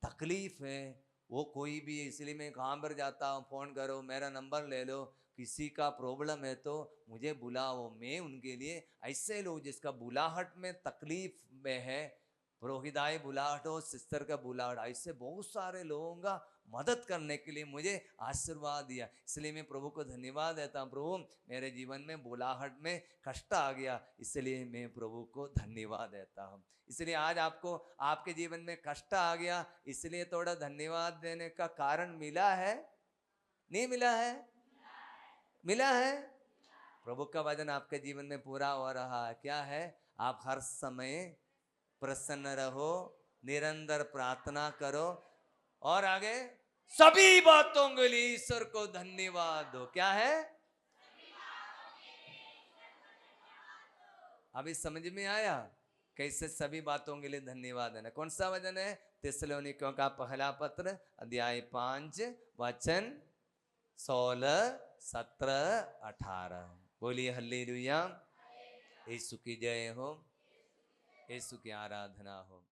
तकलीफ है, वो कोई भी, इसलिए मैं कहाँ पर जाता हूँ, फोन करो, मेरा नंबर ले लो, किसी का प्रॉब्लम है तो मुझे बुलाओ, मैं उनके लिए ऐसे लोग जिसका बुलाहट में तकलीफ में है, पुरोहिताई बुलाहट हो, सिस्टर का बुलाहट, ऐसे बहुत सारे लोगों का मदद करने के लिए मुझे आशीर्वाद दिया। इसलिए मैं प्रभु को धन्यवाद देता हूँ। प्रभु मेरे जीवन में बुलाहट में कष्ट आ गया, इसलिए मैं प्रभु को धन्यवाद देता हूँ। इसलिए आज आपको आपके जीवन में कष्ट आ गया, इसलिए थोड़ा धन्यवाद देने का कारण मिला है, नहीं मिला है? मिला है। प्रभु का वचन आपके जीवन में पूरा हो रहा है। क्या है? आप हर समय प्रसन्न रहो, निरंतर प्रार्थना करो और आगे सभी बातों के लिए ईश्वर को धन्यवाद दो। क्या है? अभी समझ में आया कैसे सभी बातों के लिए धन्यवाद देना? कौन सा वचन है? थिस्सलुनीकियों का पहला पत्र अध्याय 5 वचन 16, 17, 18। बोलिए हालेलुया। यीशु की जय हो, यीशु की आराधना हो।